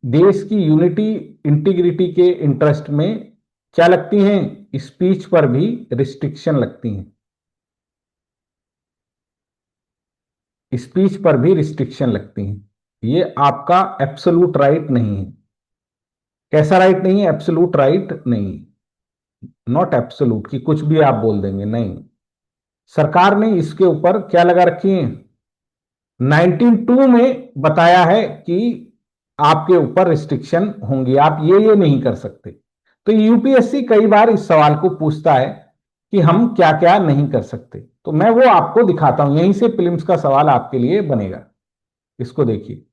देश की यूनिटी इंटीग्रिटी के इंटरेस्ट में क्या लगती हैं, स्पीच पर भी रिस्ट्रिक्शन लगती हैं। स्पीच पर भी रिस्ट्रिक्शन लगती हैं। ये आपका एब्सोल्यूट राइट नहीं है। कैसा राइट नहीं है? एब्सोल्यूट राइट नहीं, नॉट एब्सोल्यूट कि कुछ भी आप बोल देंगे, नहीं। सरकार ने इसके ऊपर क्या लगा रखी है, 19(2) में बताया है कि आपके ऊपर रिस्ट्रिक्शन होंगी, आप ये नहीं कर सकते। तो यूपीएससी कई बार इस सवाल को पूछता है कि हम क्या क्या नहीं कर सकते, तो मैं वो आपको दिखाता हूं, यहीं से प्रीलिम्स का सवाल आपके लिए बनेगा। इसको देखिए।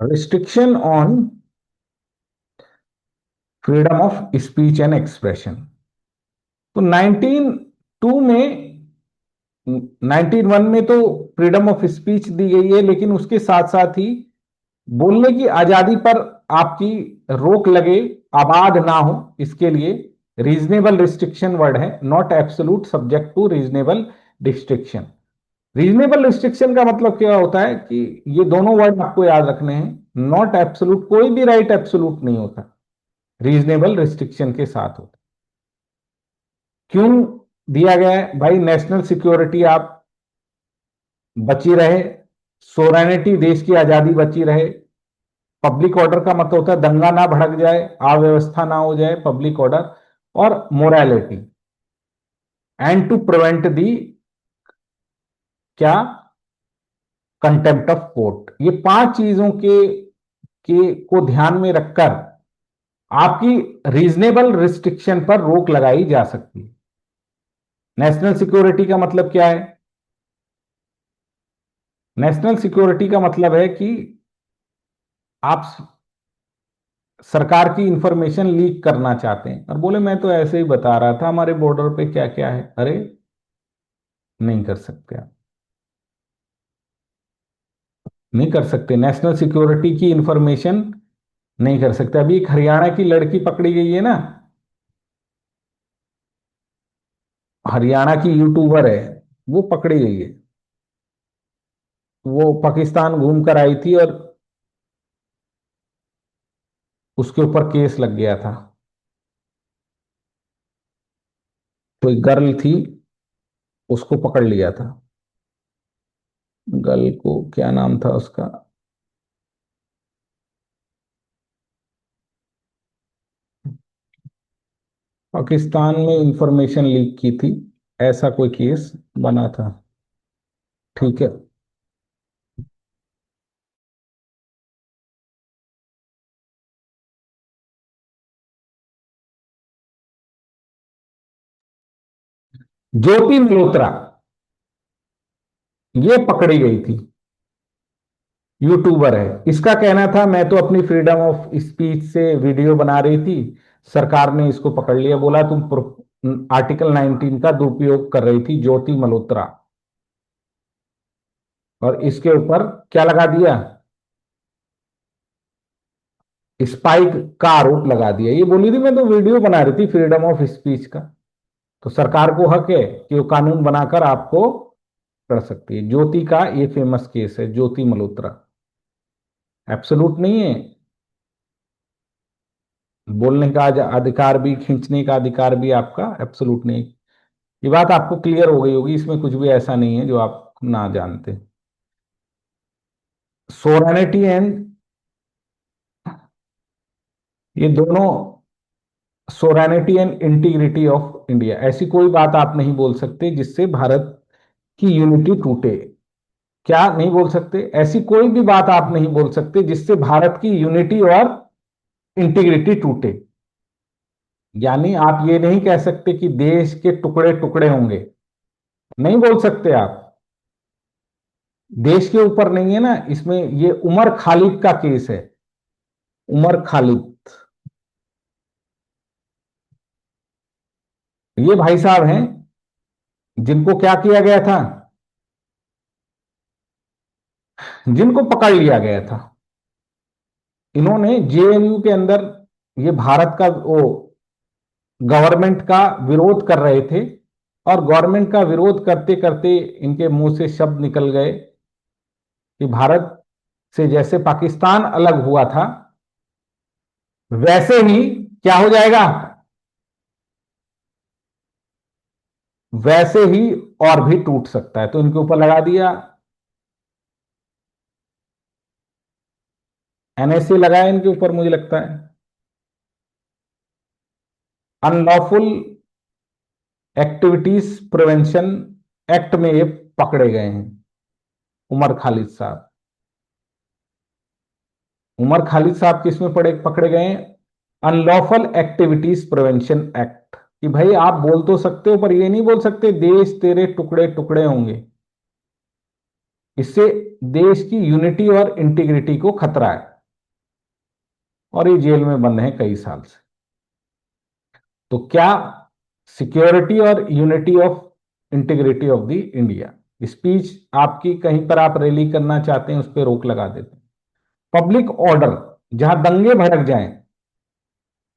Restriction on freedom of speech and expression. तो 19(2) में, 19(1) में तो फ्रीडम ऑफ स्पीच दी गई है, लेकिन उसके साथ साथ ही बोलने की आजादी पर आपकी रोक लगे, आबाद ना हो, इसके लिए रीजनेबल रिस्ट्रिक्शन वर्ड है, not absolute, subject to reasonable restriction. Reasonable restriction का मतलब क्या होता है कि ये दोनों वर्ड आपको याद रखने हैं। नॉट एब्सोल्यूट, कोई भी राइट एब्सोल्यूट नहीं होता, रीजनेबल रिस्ट्रिक्शन के साथ होता। क्यों दिया गया है भाई? नेशनल सिक्योरिटी आप बची रहे, सोवरेनिटी देश की आजादी बची रहे। पब्लिक ऑर्डर का मतलब होता है दंगा ना भड़क जाए, अव्यवस्था ना हो जाए, पब्लिक ऑर्डर और morality, and to prevent the क्या, कंटेम्प्ट ऑफ कोर्ट। ये 5 चीजों के को ध्यान में रखकर आपकी रीजनेबल रिस्ट्रिक्शन पर रोक लगाई जा सकती है। नेशनल सिक्योरिटी का मतलब क्या है? नेशनल सिक्योरिटी का मतलब है कि आप सरकार की इंफॉर्मेशन लीक करना चाहते हैं और बोले मैं तो ऐसे ही बता रहा था हमारे बॉर्डर पे क्या क्या है, अरे नहीं कर सकते आप, नहीं कर सकते। नेशनल सिक्योरिटी की इंफॉर्मेशन नहीं कर सकते। अभी एक हरियाणा की लड़की पकड़ी गई है ना, हरियाणा की यूट्यूबर है, वो पकड़ी गई है। वो पाकिस्तान घूम कर आई थी और उसके ऊपर केस लग गया था। कोई गर्ल थी, उसको पकड़ लिया था। गर्ल को क्या नाम था उसका, पाकिस्तान में इंफॉर्मेशन लीक की थी, ऐसा कोई केस बना था। ठीक है। ज्योति मल्होत्रा ये पकड़ी गई थी, यूट्यूबर है। इसका कहना था मैं तो अपनी फ्रीडम ऑफ स्पीच से वीडियो बना रही थी, सरकार ने इसको पकड़ लिया, बोला तुम आर्टिकल 19 का दुरुपयोग कर रही थी, ज्योति मल्होत्रा। और इसके ऊपर क्या लगा दिया, स्पाइक का आरोप लगा दिया। ये बोली थी मैं तो वीडियो बना रही थी फ्रीडम ऑफ स्पीच का। तो सरकार को हक है कि वो कानून बनाकर आपको कर सकती है। ज्योति का ये फेमस केस है, ज्योति मल्होत्रा। एब्सोल्यूट नहीं है, बोलने का अधिकार भी, खींचने का अधिकार भी आपका एब्सोल्यूट नहीं। ये बात आपको क्लियर हो गई होगी, इसमें कुछ भी ऐसा नहीं है जो आप ना जानते। सोरेनिटी एंड, ये दोनों, सोरेनिटी एंड इंटीग्रिटी ऑफ इंडिया, ऐसी कोई बात आप नहीं बोल सकते जिससे भारत की यूनिटी टूटे। क्या नहीं बोल सकते? ऐसी कोई भी बात आप नहीं बोल सकते जिससे भारत की यूनिटी और इंटीग्रिटी टूटे। यानी आप ये नहीं कह सकते कि देश के टुकड़े टुकड़े होंगे, नहीं बोल सकते आप। देश के ऊपर नहीं है ना इसमें, ये उमर खालिद का केस है, उमर खालिद। ये भाई साहब हैं जिनको क्या किया गया था, जिनको पकड़ लिया गया था। इन्होंने जेएनयू के अंदर ये भारत का वो गवर्नमेंट का विरोध कर रहे थे, और गवर्नमेंट का विरोध करते करते इनके मुंह से शब्द निकल गए कि भारत से जैसे पाकिस्तान अलग हुआ था, वैसे ही क्या हो जाएगा, वैसे ही और भी टूट सकता है। तो इनके ऊपर लगा दिया, एनएसए लगाया इनके ऊपर, मुझे लगता है अनलॉफुल एक्टिविटीज प्रिवेंशन एक्ट में ये पकड़े गए हैं। उमर खालिद साहब, उमर खालिद साहब किस में पकड़े गए हैं? Unlawful activities prevention act. कि भाई आप बोल तो सकते हो, पर ये नहीं बोल सकते देश तेरे टुकड़े टुकड़े होंगे। इससे देश की यूनिटी और इंटीग्रिटी को खतरा है, और ये जेल में बंद है कई साल से। तो क्या सिक्योरिटी और unity of integrity of the India, speech आपकी कहीं पर आप रैली करना चाहते हैं उस पर रोक लगा देते हैं। पब्लिक ऑर्डर, जहां दंगे भड़क जाएं,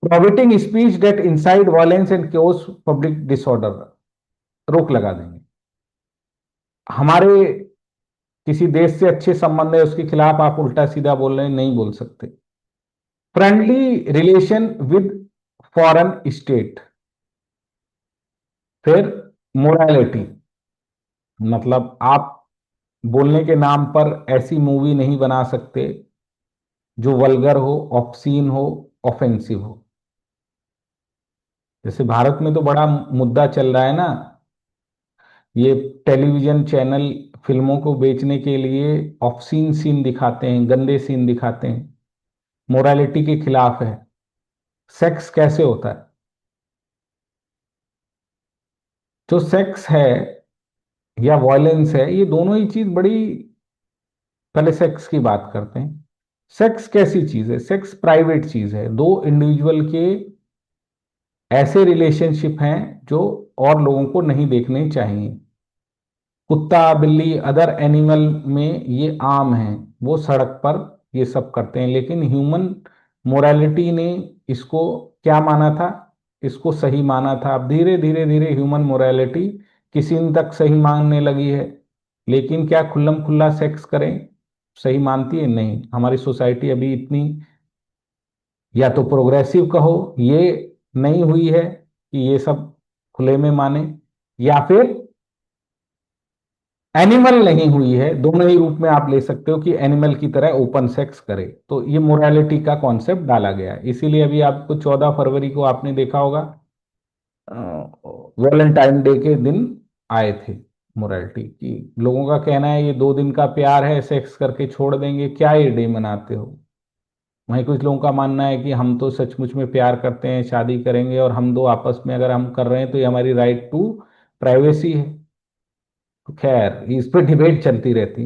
prohibiting speech that incite violence and chaos public disorder, रोक लगा देंगे। हमारे किसी देश से अच्छे संबंध है, उसके खिलाफ आप उल्टा सीधा बोल रहे हैं, नहीं बोल सकते। Friendly relation with foreign state. फिर मोरालिटी, मतलब आप बोलने के नाम पर ऐसी मूवी नहीं बना सकते जो वल्गर हो, ऑब्सीन हो, ऑफेंसिव हो। जैसे भारत में तो बड़ा मुद्दा चल रहा है ना, ये टेलीविजन चैनल फिल्मों को बेचने के लिए ऑब्सीन सीन दिखाते हैं, गंदे सीन दिखाते हैं, मोरालिटी के खिलाफ है। सेक्स कैसे होता है? जो सेक्स है या वॉयलेंस है, ये दोनों ही चीज बड़ी, पहले सेक्स की बात करते हैं। सेक्स कैसी चीज है? सेक्स प्राइवेट चीज है, दो इंडिविजुअल के ऐसे रिलेशनशिप हैं जो और लोगों को नहीं देखने चाहिए। कुत्ता बिल्ली अदर एनिमल में ये आम है, वो सड़क पर ये सब करते हैं, लेकिन ह्यूमन मोरालिटी ने इसको क्या माना था? इसको सही माना था। अब धीरे धीरे धीरे ह्यूमन मोरालिटी किसी दिन तक सही मानने लगी है, लेकिन क्या खुल्लम खुल्ला सेक्स करें सही मानती है? नहीं। हमारी सोसाइटी अभी इतनी, या तो प्रोग्रेसिव कहो, ये नहीं हुई है कि ये सब खुले में माने, या फिर एनिमल नहीं हुई है। दोनों ही रूप में आप ले सकते हो कि एनिमल की तरह ओपन सेक्स करे। तो ये मोरालिटी का कॉन्सेप्ट डाला गया है। इसीलिए अभी आपको 14 फरवरी को आपने देखा होगा, वैलेंटाइन डे के दिन आए थे मोरालिटी की। लोगों का कहना है ये 2 दिन का प्यार है, सेक्स करके छोड़ देंगे, क्या ये डे मनाते हो? वहीं कुछ लोगों का मानना है कि हम तो सचमुच में प्यार करते हैं, शादी करेंगे, और हम दो आपस में अगर हम कर रहे हैं तो ये हमारी राइट टू प्राइवेसी है। तो खैर इस पर डिबेट चलती रहती।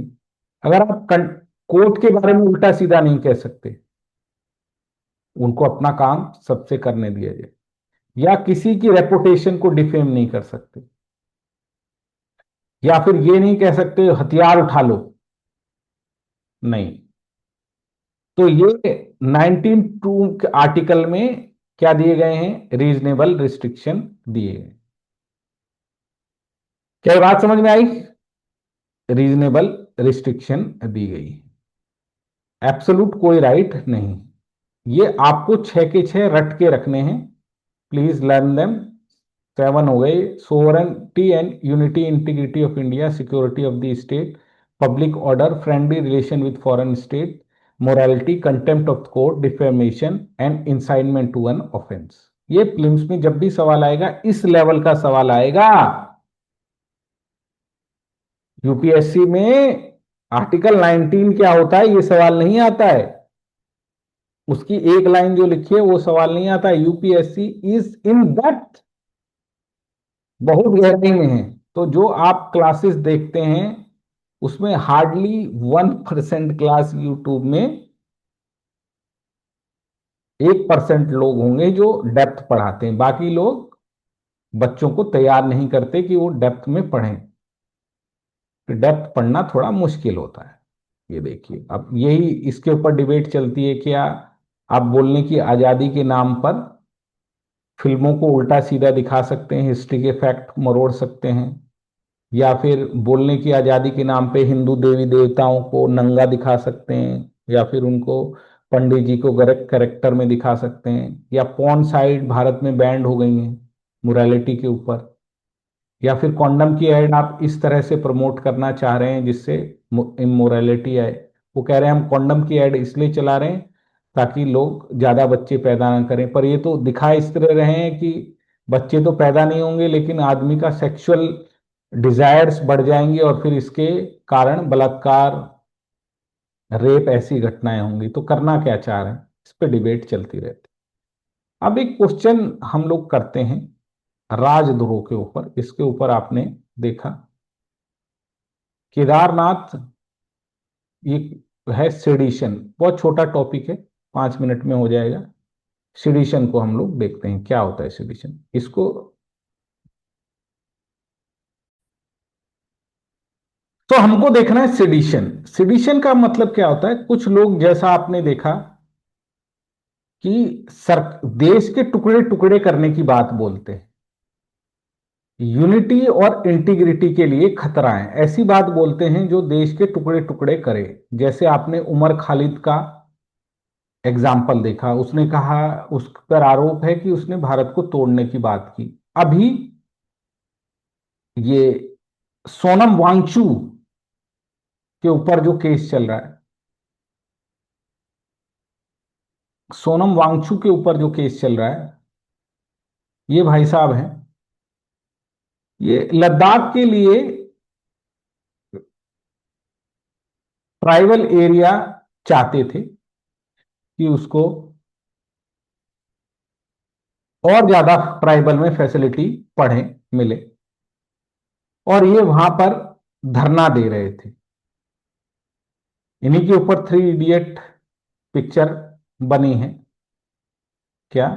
अगर आप कोर्ट के बारे में उल्टा सीधा नहीं कह सकते, उनको अपना काम सबसे करने दिया जाए, या किसी की रेपुटेशन को डिफेम नहीं कर सकते, या फिर ये नहीं कह सकते हथियार उठा लो, नहीं। तो ये 19(2) आर्टिकल में क्या दिए गए हैं? रीजनेबल रिस्ट्रिक्शन दिए गए। क्या ये बात समझ में आई? रीजनेबल रिस्ट्रिक्शन दी गई, एब्सोल्यूट कोई राइट नहीं। ये आपको 6 के 6 रट के रखने हैं, प्लीज लर्न देम। 7 हो गए, sovereignty and unity integrity of India, security of the state, public order, friendly relation with foreign state, morality, contempt of court, defamation and incitement to an offence. ये प्रीलिम्स में जब भी सवाल आएगा, इस level का सवाल आएगा। यूपीएससी में आर्टिकल 19 क्या होता है ये सवाल नहीं आता है, उसकी एक लाइन जो लिखी है वो सवाल नहीं आता है। यूपीएससी इज इन डेप्थ, बहुत गहराई में है। तो जो आप क्लासेस देखते हैं उसमें हार्डली 1% क्लास यूट्यूब में, 1% लोग होंगे जो डेप्थ पढ़ाते हैं, बाकी लोग बच्चों को तैयार नहीं करते कि वो डेप्थ में पढ़ें। डेप्थ पढ़ना थोड़ा मुश्किल होता है। ये देखिए, अब यही इसके ऊपर डिबेट चलती है, क्या आप बोलने की आजादी के नाम पर फिल्मों को उल्टा सीधा दिखा सकते हैं, हिस्ट्री के फैक्ट मरोड़ सकते हैं, या फिर बोलने की आजादी के नाम पे हिंदू देवी देवताओं को नंगा दिखा सकते हैं, या फिर उनको पंडित जी को गलत करेक्टर में दिखा सकते हैं, या पॉर्न साइट भारत में बैंड हो गई हैं मोरालिटी के ऊपर, या फिर कॉन्डम की एड आप इस तरह से प्रमोट करना चाह रहे हैं जिससे इमोरालिटी आए। वो कह रहे हैं हम कॉन्डम की एड इसलिए चला रहे हैं ताकि लोग ज्यादा बच्चे पैदा ना करें, पर ये तो दिखा इस तरह रहे हैं कि बच्चे तो पैदा नहीं होंगे लेकिन आदमी का सेक्सुअल डिजायर्स बढ़ जाएंगी और फिर इसके कारण बलात्कार, रेप, ऐसी घटनाएं होंगी। तो करना क्या चाह रहे हैं, इस पर डिबेट चलती रहती है। अब एक क्वेश्चन हम लोग करते हैं राजद्रोह के ऊपर। इसके ऊपर आपने देखा केदारनाथ, ये है सेडिशन, बहुत छोटा टॉपिक है, 5 मिनट में हो जाएगा। सेडिशन को हम लोग देखते हैं क्या होता है सेडिशन। इसको तो हमको देखना है सेडिशन। सेडिशन का मतलब क्या होता है, कुछ लोग जैसा आपने देखा कि देश के टुकड़े टुकड़े करने की बात बोलते हैं, यूनिटी और इंटीग्रिटी के लिए खतरा है, ऐसी बात बोलते हैं जो देश के टुकड़े टुकड़े करे। जैसे आपने उमर खालिद का एग्जाम्पल देखा, उसने कहा, उस पर आरोप है कि उसने भारत को तोड़ने की बात की। अभी ये सोनम वांगचू के ऊपर जो केस चल रहा है, सोनम वांगचू के ऊपर जो केस चल रहा है, ये भाई साहब हैं, ये लद्दाख के लिए ट्राइबल एरिया चाहते थे कि उसको और ज्यादा ट्राइबल में फैसिलिटी पढ़े मिले, और ये वहां पर धरना दे रहे थे। इन्हीं के ऊपर 3 इडियट पिक्चर बनी है क्या।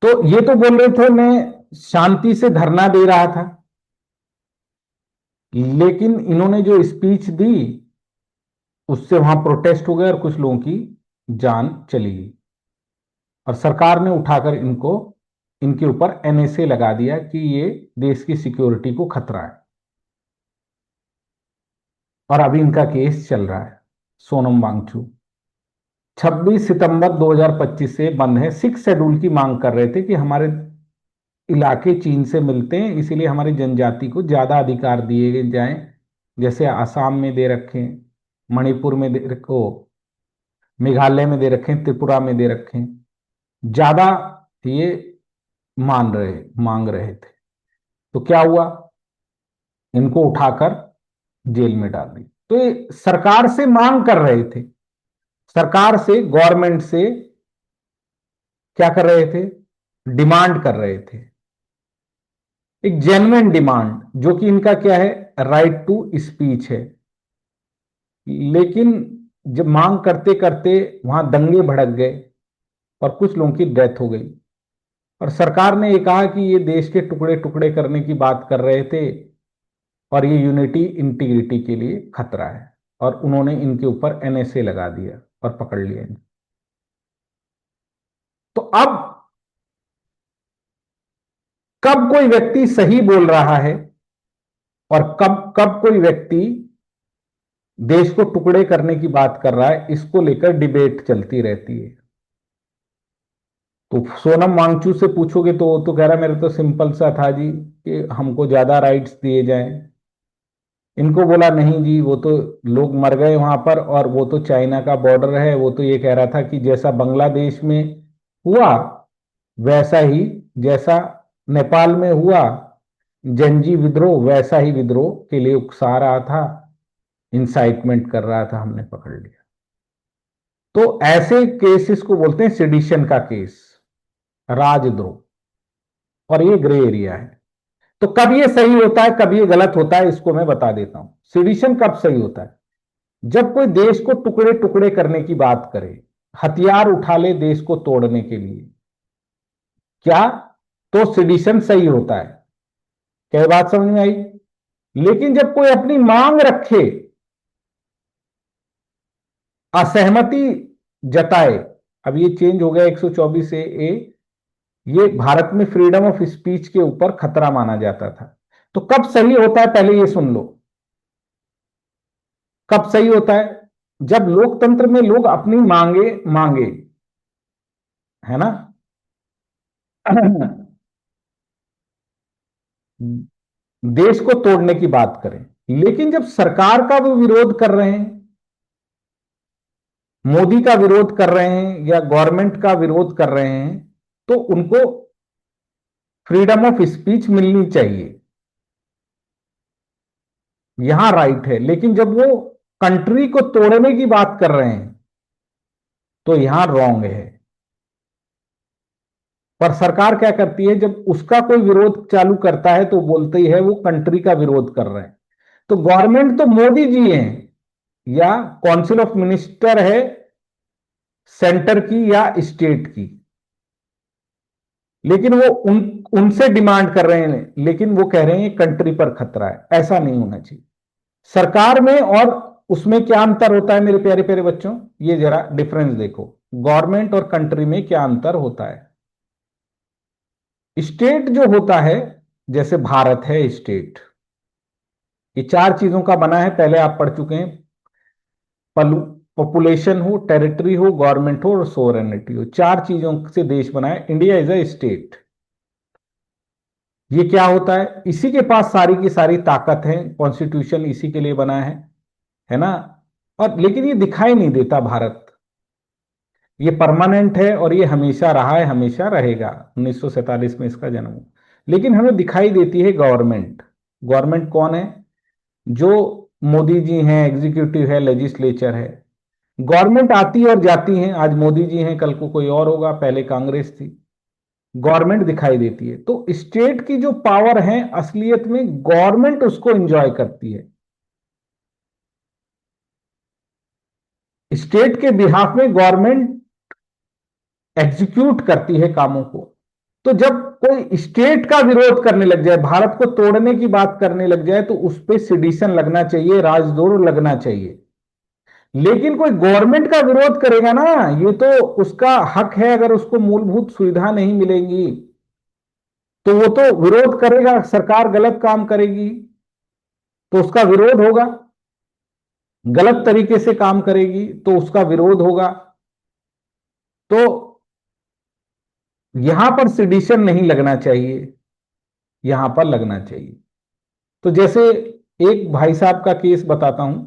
तो ये तो बोल रहे थे मैं शांति से धरना दे रहा था, लेकिन इन्होंने जो स्पीच दी उससे वहां प्रोटेस्ट हो गए और कुछ लोगों की जान चली गई, और सरकार ने उठाकर इनको, इनके ऊपर एनएसए लगा दिया कि ये देश की सिक्योरिटी को खतरा है। और अभी इनका केस चल रहा है। सोनम वांगचू 26 सितंबर 2025 से बंद है। 6 शेड्यूल की मांग कर रहे थे कि हमारे इलाके चीन से मिलते हैं, इसीलिए हमारी जनजाति को ज्यादा अधिकार दिए जाएं, जैसे आसाम में दे रखे हैं, मणिपुर में दे रखो, मेघालय में दे रखे हैं, त्रिपुरा में दे रखे हैं, ज्यादा ये मांग रहे थे। तो क्या हुआ, इनको उठाकर जेल में डाल दी। तो ये सरकार से मांग कर रहे थे, सरकार से, गवर्नमेंट से क्या कर रहे थे, डिमांड कर रहे थे, एक जेन्युइन डिमांड, जो कि इनका क्या है, राइट टू स्पीच है। लेकिन जब मांग करते करते वहां दंगे भड़क गए और कुछ लोगों की डेथ हो गई, और सरकार ने ये कहा कि ये देश के टुकड़े टुकड़े करने की बात कर रहे थे और ये यूनिटी इंटीग्रिटी के लिए खतरा है, और उन्होंने इनके ऊपर एनएसए लगा दिया और पकड़ लिया इनको। तो अब कब कोई व्यक्ति सही बोल रहा है और कब कब कोई व्यक्ति देश को टुकड़े करने की बात कर रहा है, इसको लेकर डिबेट चलती रहती है। तो सोनम वांगचू से पूछोगे तो वो तो कह रहा मेरे तो सिंपल सा था जी कि हमको ज्यादा राइट्स दिए जाएं। इनको बोला नहीं जी, वो तो लोग मर गए वहां पर, और वो तो चाइना का बॉर्डर है, वो तो ये कह रहा था कि जैसा बांग्लादेश में हुआ वैसा ही, जैसा नेपाल में हुआ जंजी विद्रोह, वैसा ही विद्रोह के लिए उकसा रहा था, इंसाइटमेंट कर रहा था, हमने पकड़ लिया। तो ऐसे केसेस को बोलते हैं सेडिशन का केस, राजद्रोह, और ये ग्रे एरिया है। तो कब ये सही होता है, कब ये गलत होता है, इसको मैं बता देता हूं। सेडिशन कब सही होता है, जब कोई देश को टुकड़े टुकड़े करने की बात करे, हथियार उठा ले देश को तोड़ने के लिए, क्या, तो सेडिशन सही होता है। क्या बात समझ में आई। लेकिन जब कोई अपनी मांग रखे असहमति जताए, अब ये चेंज हो गया 124 ए, ये भारत में फ्रीडम ऑफ स्पीच के ऊपर खतरा माना जाता था। तो कब सही होता है, पहले ये सुन लो, कब सही होता है? जब लोकतंत्र में लोग अपनी मांगे मांगे, है ना? देश को तोड़ने की बात करें, लेकिन जब सरकार का वो विरोध कर रहे हैं, मोदी का विरोध कर रहे हैं या गवर्नमेंट का विरोध कर रहे हैं, तो उनको फ्रीडम ऑफ स्पीच मिलनी चाहिए, यहां राइट है। लेकिन जब वो कंट्री को तोड़ने की बात कर रहे हैं तो यहां रॉन्ग है। पर सरकार क्या करती है, जब उसका कोई विरोध चालू करता है तो बोलती है वो कंट्री का विरोध कर रहे हैं। तो गवर्नमेंट तो मोदी जी हैं या काउंसिल ऑफ मिनिस्टर है सेंटर की या स्टेट की, लेकिन वो उनसे डिमांड कर रहे हैं, लेकिन वो कह रहे हैं कंट्री पर खतरा है। ऐसा नहीं होना चाहिए। सरकार में और उसमें क्या अंतर होता है मेरे प्यारे प्यारे बच्चों, ये जरा डिफरेंस देखो, गवर्नमेंट और कंट्री में क्या अंतर होता है। स्टेट जो होता है, जैसे भारत है स्टेट, ये चार चीजों का बना है, पहले आप पढ़ चुके हैं। पॉपुलेशन हो, टेरिटरी हो, गवर्नमेंट हो और सोवरेनिटी हो, चार चीजों से देश बना है। India is a state. ये क्या होता है, इसी के पास सारी की सारी ताकत है, कॉन्स्टिट्यूशन इसी के लिए बना है ना? और लेकिन ये दिखाई नहीं देता भारत, ये परमानेंट है और ये हमेशा रहा है, हमेशा रहेगा। 1947 में इसका जन्म हुआ। लेकिन हमें दिखाई देती है गवर्नमेंट। गवर्नमेंट कौन है? जो मोदी जी हैं, एग्जीक्यूटिव है, लेजिस्लेचर है। गवर्नमेंट आती और जाती हैं, आज मोदी जी हैं, कल को कोई और होगा, पहले कांग्रेस थी। गवर्नमेंट दिखाई देती है। तो स्टेट की जो पावर है असलियत में गवर्नमेंट उसको एंजॉय करती है, स्टेट के बिहाफ में गवर्नमेंट एग्जीक्यूट करती है कामों को। तो जब कोई स्टेट का विरोध करने लग जाए, भारत को तोड़ने की बात करने लग जाए, तो उस पर सिडिशन लगना चाहिए, राजद्रोह लगना चाहिए। लेकिन कोई गवर्नमेंट का विरोध करेगा ना, ये तो उसका हक है। अगर उसको मूलभूत सुविधा नहीं मिलेंगी तो वो तो विरोध करेगा, सरकार गलत काम करेगी तो उसका विरोध होगा, गलत तरीके से काम करेगी तो उसका विरोध होगा। तो यहां पर सिडिशन नहीं लगना चाहिए, यहां पर लगना चाहिए। तो जैसे एक भाई साहब का केस बताता हूं।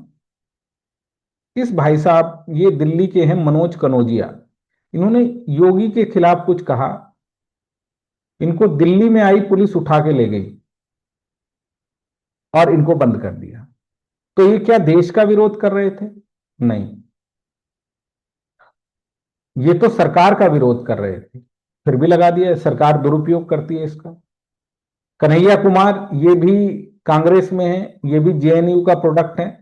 इस भाई साहब, ये दिल्ली के हैं, मनोज कनौजिया। इन्होंने योगी के खिलाफ कुछ कहा, इनको दिल्ली में आई पुलिस उठा के ले गई और इनको बंद कर दिया। तो ये क्या देश का विरोध कर रहे थे? नहीं, ये तो सरकार का विरोध कर रहे थे, फिर भी लगा दिया। सरकार दुरुपयोग करती है इसका। कन्हैया कुमार, ये भी कांग्रेस में है, ये भी जेएनयू का प्रोडक्ट है।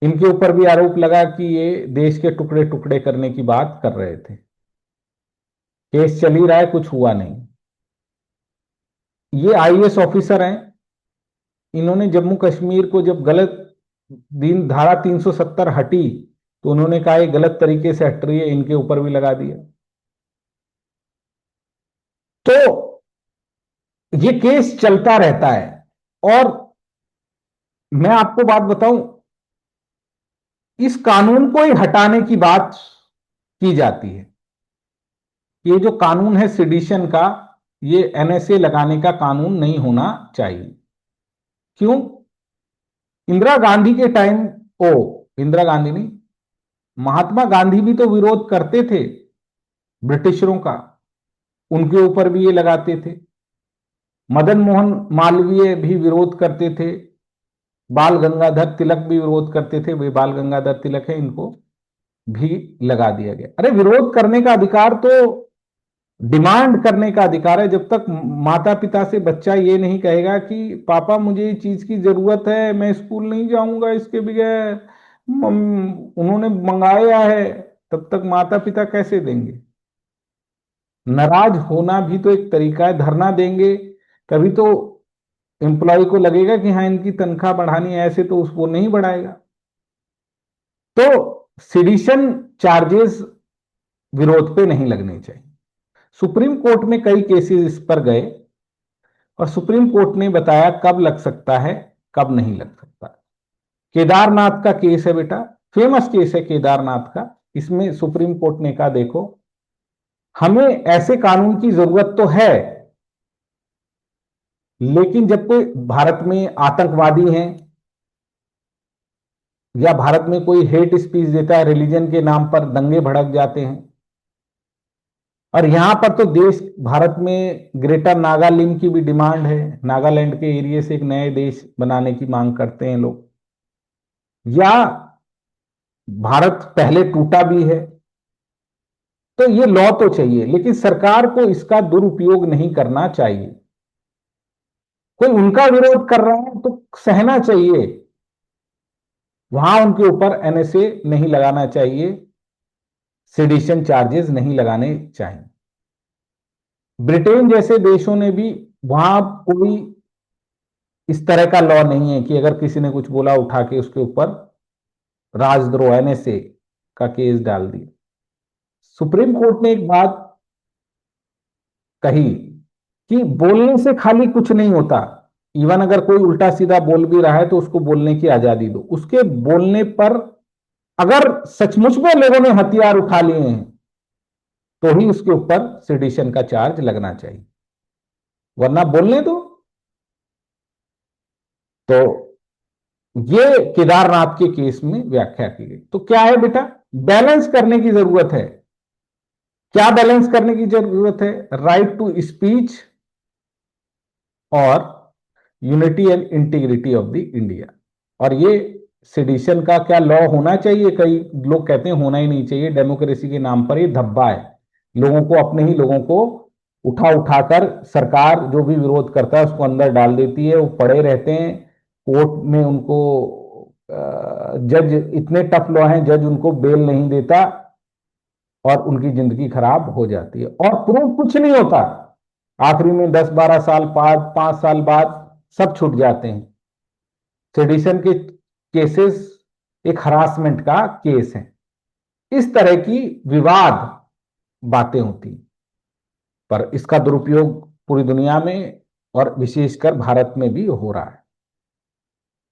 इनके ऊपर भी आरोप लगा कि ये देश के टुकड़े टुकड़े करने की बात कर रहे थे। केस चल ही रहा है, कुछ हुआ नहीं। ये आईएएस ऑफिसर हैं, इन्होंने जम्मू कश्मीर को जब गलत दिन धारा 370 हटी तो उन्होंने कहा ये गलत तरीके से हट रही है, इनके ऊपर भी लगा दिया। तो ये केस चलता रहता है। और मैं आपको बात बताऊं, इस कानून को ही हटाने की बात की जाती है। ये जो कानून है सिडिशन का, ये एनएसए लगाने का कानून नहीं होना चाहिए। क्यों? इंदिरा गांधी के टाइम, ओ इंदिरा गांधी नहीं, महात्मा गांधी भी तो विरोध करते थे ब्रिटिशरों का, उनके ऊपर भी ये लगाते थे। मदन मोहन मालवीय भी विरोध करते थे, बाल गंगाधर तिलक भी विरोध करते थे, वे बाल गंगाधर तिलक है, इनको भी लगा दिया गया। अरे विरोध करने का अधिकार तो डिमांड करने का अधिकार है। जब तक माता पिता से बच्चा ये नहीं कहेगा कि पापा मुझे इस चीज की जरूरत है, मैं स्कूल नहीं जाऊंगा इसके बगैर, उन्होंने मंगाया है, तब तक माता पिता कैसे देंगे? नाराज होना भी तो एक तरीका है, धरना देंगे तभी तो एम्प्लॉय को लगेगा कि हाँ इनकी तनख्वाह बढ़ानी है, ऐसे तो उसको नहीं बढ़ाएगा। तो सिडिशन चार्जेस विरोध पे नहीं लगने चाहिए। सुप्रीम कोर्ट में कई केसेस इस पर गए और सुप्रीम कोर्ट ने बताया कब लग सकता है, कब नहीं लग सकता। केदारनाथ का केस है बेटा, फेमस केस है केदारनाथ का। इसमें सुप्रीम कोर्ट ने कहा देखो, हमें ऐसे कानून की जरूरत तो है, लेकिन जब कोई भारत में आतंकवादी हैं या भारत में कोई हेट स्पीच देता है, रिलीजन के नाम पर दंगे भड़क जाते हैं, और यहां पर तो देश भारत में ग्रेटर नागालैंड की भी डिमांड है, नागालैंड के एरिया से एक नए देश बनाने की मांग करते हैं लोग, या भारत पहले टूटा भी है, तो ये लॉ तो चाहिए, लेकिन सरकार को इसका दुरुपयोग नहीं करना चाहिए। कोई उनका विरोध कर रहा है तो सहना चाहिए, वहां उनके ऊपर एनएसए नहीं लगाना चाहिए, सेडिशन चार्जेस नहीं लगाने चाहिए। ब्रिटेन जैसे देशों ने भी, वहां कोई इस तरह का लॉ नहीं है कि अगर किसी ने कुछ बोला उठा के उसके ऊपर राजद्रोह एनएसए का केस डाल दिया। सुप्रीम कोर्ट ने एक बात कही कि बोलने से खाली कुछ नहीं होता, इवन अगर कोई उल्टा सीधा बोल भी रहा है तो उसको बोलने की आजादी दो, उसके बोलने पर अगर सचमुच में लोगों ने हथियार उठा लिए हैं तो ही उसके ऊपर सेडिशन का चार्ज लगना चाहिए, वरना बोलने दो। तो ये केदारनाथ के केस में व्याख्या की गई। तो क्या है बेटा, बैलेंस करने की जरूरत है। क्या बैलेंस करने की जरूरत है? राइट टू स्पीच और unity and integrity of the India. और ये सेडिशन का क्या लॉ होना चाहिए? कई लोग कहते हैं होना ही नहीं चाहिए, डेमोक्रेसी के नाम पर ये धब्बा है, लोगों को, अपने ही लोगों को उठा उठाकर सरकार जो भी विरोध करता है उसको अंदर डाल देती है, वो पड़े रहते हैं कोर्ट में, उनको जज, इतने टफ लॉ हैं, जज उनको बेल नहीं देता और उनकी जिंदगी खराब हो जाती है और प्रूफ कुछ नहीं होता, आखिरी में 10-12 साल बाद, 5 साल बाद सब छूट जाते हैं। सेडिशन के केसेस एक हरासमेंट का केस है। इस तरह की विवाद बातें होती, पर इसका दुरुपयोग पूरी दुनिया में और विशेषकर भारत में भी हो रहा है।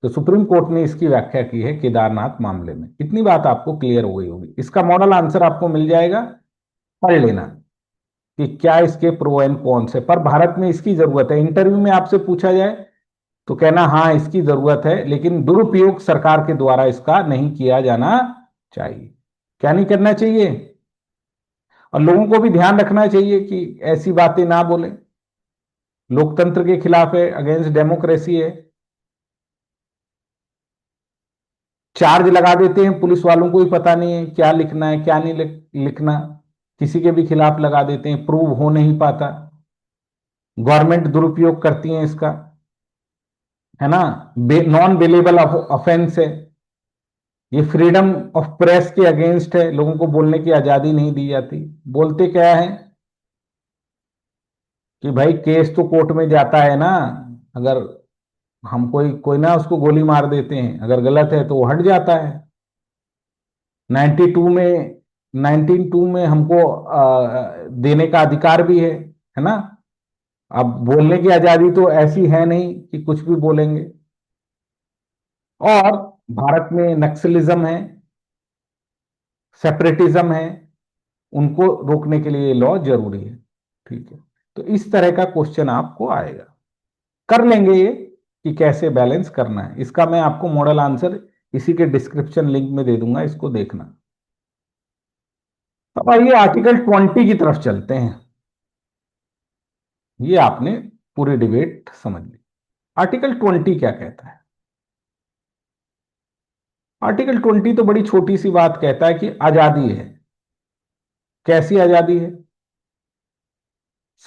तो सुप्रीम कोर्ट ने इसकी व्याख्या की है केदारनाथ मामले में। इतनी बात आपको क्लियर हो गई होगी। इसका मॉडल आंसर आपको मिल जाएगा, पढ़ लेना कि क्या इसके प्रो एंड कॉन्स है। पर भारत में इसकी जरूरत है, इंटरव्यू में आपसे पूछा जाए तो कहना हाँ इसकी जरूरत है, लेकिन दुरुपयोग सरकार के द्वारा इसका नहीं किया जाना चाहिए। क्या नहीं करना चाहिए? और लोगों को भी ध्यान रखना चाहिए कि ऐसी बातें ना बोले, लोकतंत्र के खिलाफ है, अगेंस्ट डेमोक्रेसी है। चार्ज लगा देते हैं, पुलिस वालों को भी पता नहीं है क्या लिखना है क्या नहीं लिखना, किसी के भी खिलाफ लगा देते हैं, प्रूव हो नहीं पाता, गवर्नमेंट दुरुपयोग करती है इसका, है ना, नॉन बेलेबल ऑफेंस है, ये फ्रीडम ऑफ प्रेस के अगेंस्ट है, लोगों को बोलने की आजादी नहीं दी जाती। बोलते क्या है कि भाई केस तो कोर्ट में जाता है ना, अगर हम कोई कोई ना उसको गोली मार देते हैं, अगर गलत है तो वो हट जाता है। 92 में 1992 में हमको देने का अधिकार भी है ना। अब बोलने की आजादी तो ऐसी है नहीं कि कुछ भी बोलेंगे। और भारत में नक्सलिज्म है, सेपरेटिज्म है, उनको रोकने के लिए लॉ जरूरी है। ठीक है, तो इस तरह का क्वेश्चन आपको आएगा, कर लेंगे ये कि कैसे बैलेंस करना है। इसका मैं आपको मॉडल आंसर इसी के डिस्क्रिप्शन लिंक में दे दूंगा, इसको देखना। अब आइए आर्टिकल 20 की तरफ चलते हैं। ये आपने पूरी डिबेट समझ ली। आर्टिकल 20 क्या कहता है? आर्टिकल 20 तो बड़ी छोटी सी बात कहता है कि आजादी है। कैसी आजादी है?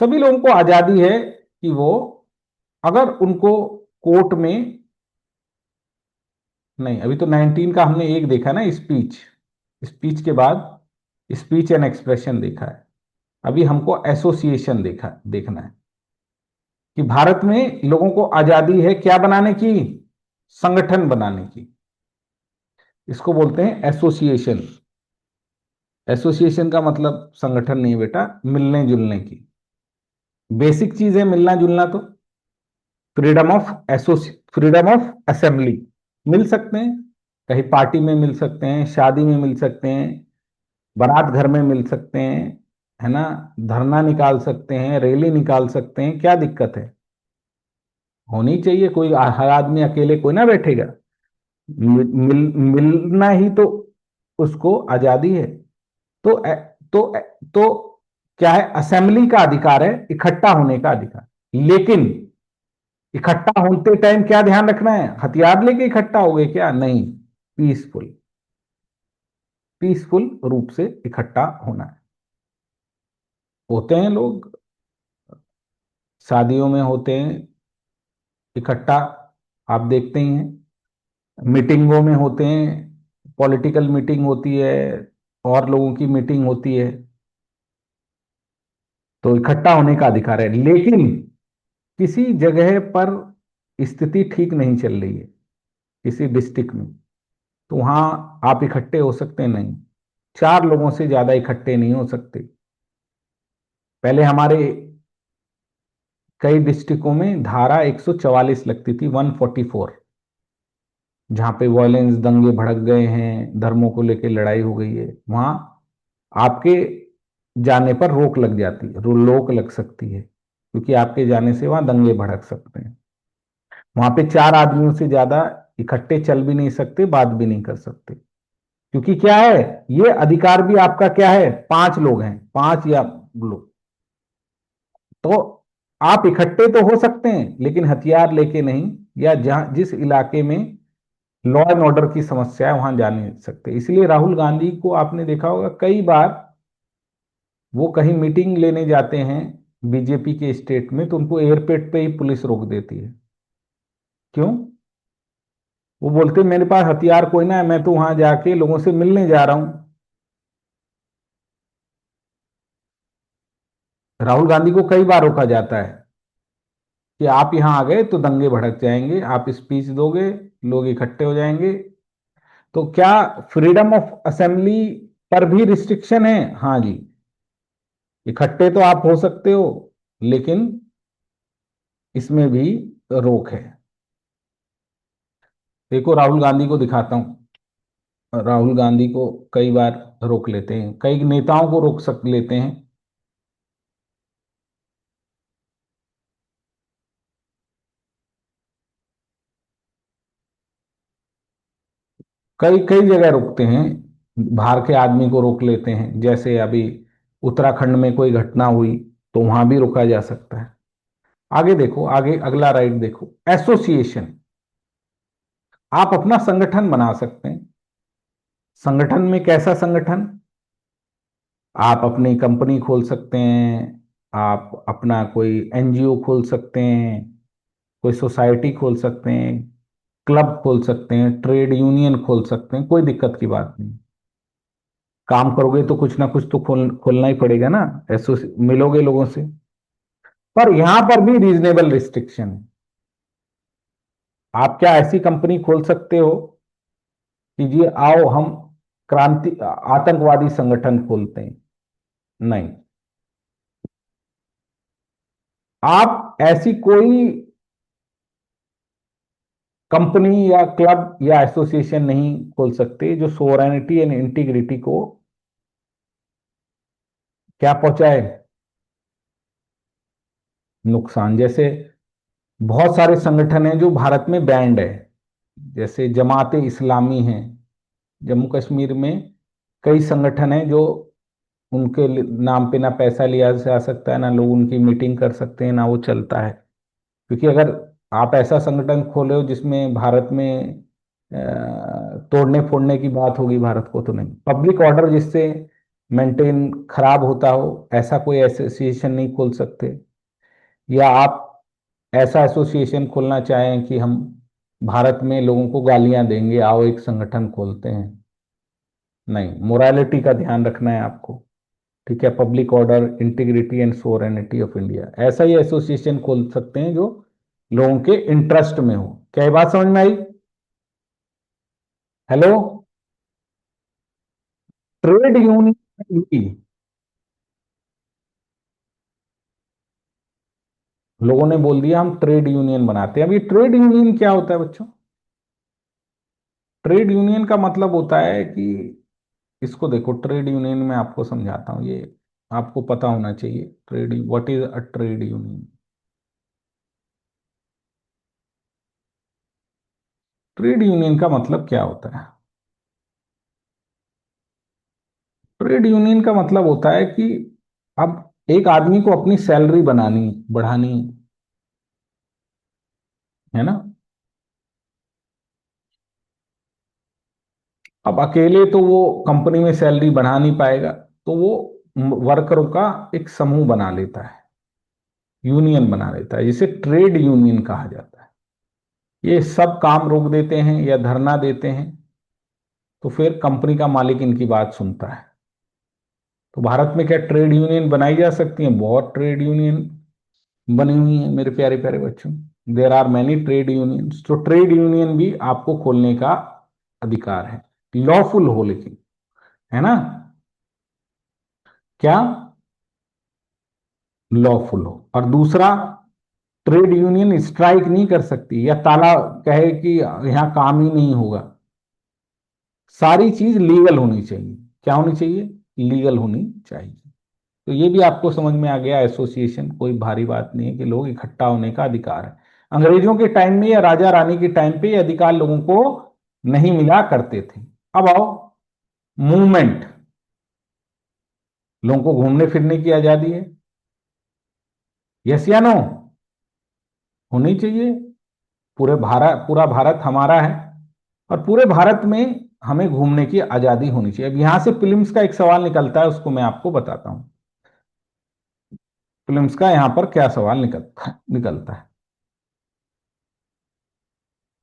सभी लोगों को आजादी है कि वो, अगर उनको कोर्ट में, नहीं अभी तो 19 का हमने एक देखा ना, स्पीच, स्पीच के बाद स्पीच एंड एक्सप्रेशन देखा है, अभी हमको एसोसिएशन देखना है कि भारत में लोगों को आजादी है क्या बनाने की? संगठन बनाने की। इसको बोलते हैं एसोसिएशन। एसोसिएशन का मतलब संगठन नहीं बेटा, मिलने जुलने की बेसिक चीज है मिलना जुलना। तो फ्रीडम ऑफ असेंबली, मिल सकते हैं, कहीं पार्टी में मिल सकते हैं, शादी में मिल सकते हैं, बारात घर में मिल सकते हैं, है ना, धरना निकाल सकते हैं, रैली निकाल सकते हैं, क्या दिक्कत है? होनी चाहिए। कोई हर आदमी अकेले कोई ना बैठेगा। मिलना ही तो उसको आजादी है। तो तो तो क्या है, असेंबली का अधिकार है, इकट्ठा होने का अधिकार। लेकिन इकट्ठा होते टाइम क्या ध्यान रखना है, हथियार लेके इकट्ठा हो गए क्या? नहीं, पीसफुल, पीसफुल रूप से इकट्ठा होना है। होते हैं लोग, शादियों में होते हैं इकट्ठा, आप देखते ही हैं, मीटिंगों में होते हैं, पॉलिटिकल मीटिंग होती है, और लोगों की मीटिंग होती है, तो इकट्ठा होने का अधिकार है। लेकिन किसी जगह पर स्थिति ठीक नहीं चल रही है, किसी डिस्ट्रिक्ट में, तो वहां आप इकट्ठे हो सकते हैं? नहीं, चार लोगों से ज्यादा इकट्ठे नहीं हो सकते। पहले हमारे कई डिस्ट्रिक्टों में धारा 144 लगती थी, 144, जहां पे वॉयलेंस, दंगे भड़क गए हैं, धर्मों को लेकर लड़ाई हो गई है, वहां आपके जाने पर रोक लग जाती है, रोक लग सकती है, क्योंकि आपके जाने से वहां दंगे भड़क सकते हैं। वहां पे चार आदमियों से ज्यादा इकट्ठे चल भी नहीं सकते, बात भी नहीं कर सकते, क्योंकि क्या है, ये अधिकार भी आपका क्या है, पांच लोग हैं, पांच या लोग। तो आप इकट्ठे तो हो सकते हैं, लेकिन हथियार लेके नहीं, या जहां जिस इलाके में लॉ एंड ऑर्डर की समस्या है वहां जा नहीं सकते। इसलिए राहुल गांधी को आपने देखा होगा कई बार, वो कहीं मीटिंग लेने जाते हैं बीजेपी के स्टेट में, तो उनको एयरपोर्ट पे ही पुलिस रोक देती है। क्यों? वो बोलते मेरे पास हथियार कोई ना है, मैं तो वहां जाके लोगों से मिलने जा रहा हूं। राहुल गांधी को कई बार रोका जाता है कि आप यहां आ गए तो दंगे भड़क जाएंगे, आप स्पीच दोगे, लोग इकट्ठे हो जाएंगे। तो क्या फ्रीडम ऑफ असेंबली पर भी रिस्ट्रिक्शन है? हाँ जी, इकट्ठे तो आप हो सकते हो, लेकिन इसमें भी रोक है। देखो राहुल गांधी को दिखाता हूं, राहुल गांधी को कई बार रोक लेते हैं, कई नेताओं को रोक सक लेते हैं। कई कई जगह रोकते हैं, बाहर के आदमी को रोक लेते हैं, जैसे अभी उत्तराखंड में कोई घटना हुई, तो वहां भी रोका जा सकता है। आगे देखो, आगे अगला राइट देखो, एसोसिएशन। आप अपना संगठन बना सकते हैं। संगठन में कैसा संगठन? आप अपनी कंपनी खोल सकते हैं, आप अपना कोई एनजीओ खोल सकते हैं, कोई सोसाइटी खोल सकते हैं, क्लब खोल सकते हैं, ट्रेड यूनियन खोल सकते हैं, कोई दिक्कत की बात नहीं। काम करोगे तो कुछ ना कुछ तो खोलना ही पड़ेगा ना, मिलोगे लोगों से। पर यहां पर भी रीजनेबल रिस्ट्रिक्शन है। आप क्या ऐसी कंपनी खोल सकते हो कि जी आओ हम क्रांति आतंकवादी संगठन खोलते हैं? नहीं, आप ऐसी कोई कंपनी या क्लब या एसोसिएशन नहीं खोल सकते जो सोवरेनिटी एंड इंटीग्रिटी को क्या पहुंचाए, नुकसान। जैसे बहुत सारे संगठन हैं जो भारत में बैंड है, जैसे जमात इस्लामी है, जम्मू कश्मीर में कई संगठन हैं जो, उनके नाम पे ना पैसा लिया जा सकता है, ना लोग उनकी मीटिंग कर सकते हैं, ना वो चलता है। क्योंकि अगर आप ऐसा संगठन खोले हो जिसमें भारत में तोड़ने फोड़ने की बात होगी भारत को, तो नहीं। पब्लिक ऑर्डर जिससे मेंटेन खराब होता हो, ऐसा कोई एसोसिएशन नहीं खोल सकते। या आप ऐसा एसोसिएशन खोलना चाहें कि हम भारत में लोगों को गालियां देंगे, आओ एक संगठन खोलते हैं? नहीं, मोरालिटी का ध्यान रखना है आपको। ठीक है, public order, integrity and sovereignty of India, ऐसा ही एसोसिएशन खोल सकते हैं जो लोगों के इंटरेस्ट में हो। क्या ये बात समझ में आई? हेलो? ट्रेड यूनियन, लोगों ने बोल दिया हम ट्रेड यूनियन बनाते हैं। अब ये ट्रेड यूनियन क्या होता है बच्चों? ट्रेड यूनियन का मतलब होता है कि, इसको देखो, ट्रेड यूनियन में आपको समझाता हूं, ये आपको पता होना चाहिए। Trade, what is a trade union? Trade union का मतलब क्या होता है? ट्रेड यूनियन का मतलब होता है कि अब एक आदमी को अपनी सैलरी बनानी, बढ़ानी, है ना। अब अकेले तो वो कंपनी में सैलरी बढ़ा नहीं पाएगा, तो वो वर्करों का एक समूह बना लेता है, यूनियन बना लेता है, जिसे ट्रेड यूनियन कहा जाता है। ये सब काम रोक देते हैं या धरना देते हैं, तो फिर कंपनी का मालिक इनकी बात सुनता है। तो भारत में क्या ट्रेड यूनियन बनाई जा सकती है? बहुत ट्रेड यूनियन बनी हुई है मेरे प्यारे प्यारे बच्चों। There are many trade unions. तो ट्रेड यूनियन भी आपको खोलने का अधिकार है, लॉफुल हो लेकिन, है ना। क्या? लॉफुल हो। और दूसरा, ट्रेड यूनियन स्ट्राइक नहीं कर सकती या ताला कहे कि यहां काम ही नहीं होगा। सारी चीज लीगल होनी चाहिए। क्या होनी चाहिए? लीगल होनी चाहिए। तो ये भी आपको समझ में आ गया, एसोसिएशन कोई भारी बात नहीं है, कि लोग इकट्ठा होने का अधिकार है। अंग्रेजों के टाइम में या राजा रानी के टाइम पे ये अधिकार लोगों को नहीं मिला करते थे। अब आओ, मूवमेंट, लोगों को घूमने फिरने की आजादी है, यस या नो? होनी चाहिए। पूरा भारत हमारा है, और पूरे भारत में हमें घूमने की आजादी होनी चाहिए। अब यहां से फिल्म्स का एक सवाल निकलता है, उसको मैं आपको बताता हूं। फिल्म्स का यहां पर क्या सवाल निकलता है।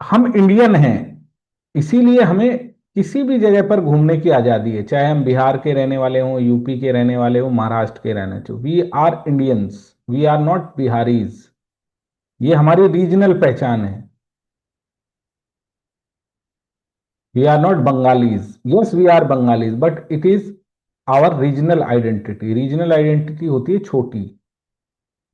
हम इंडियन हैं, इसीलिए हमें किसी भी जगह पर घूमने की आजादी है, चाहे हम बिहार के रहने वाले हों, यूपी के रहने वाले हों, महाराष्ट्र के रहने चाहिए। We are Indians, we are not Biharis. ये हमारी रीजनल पहचान है। We are not Bengalis. Yes, we are Bengalis, but it is our regional identity. Regional identity होती है छोटी।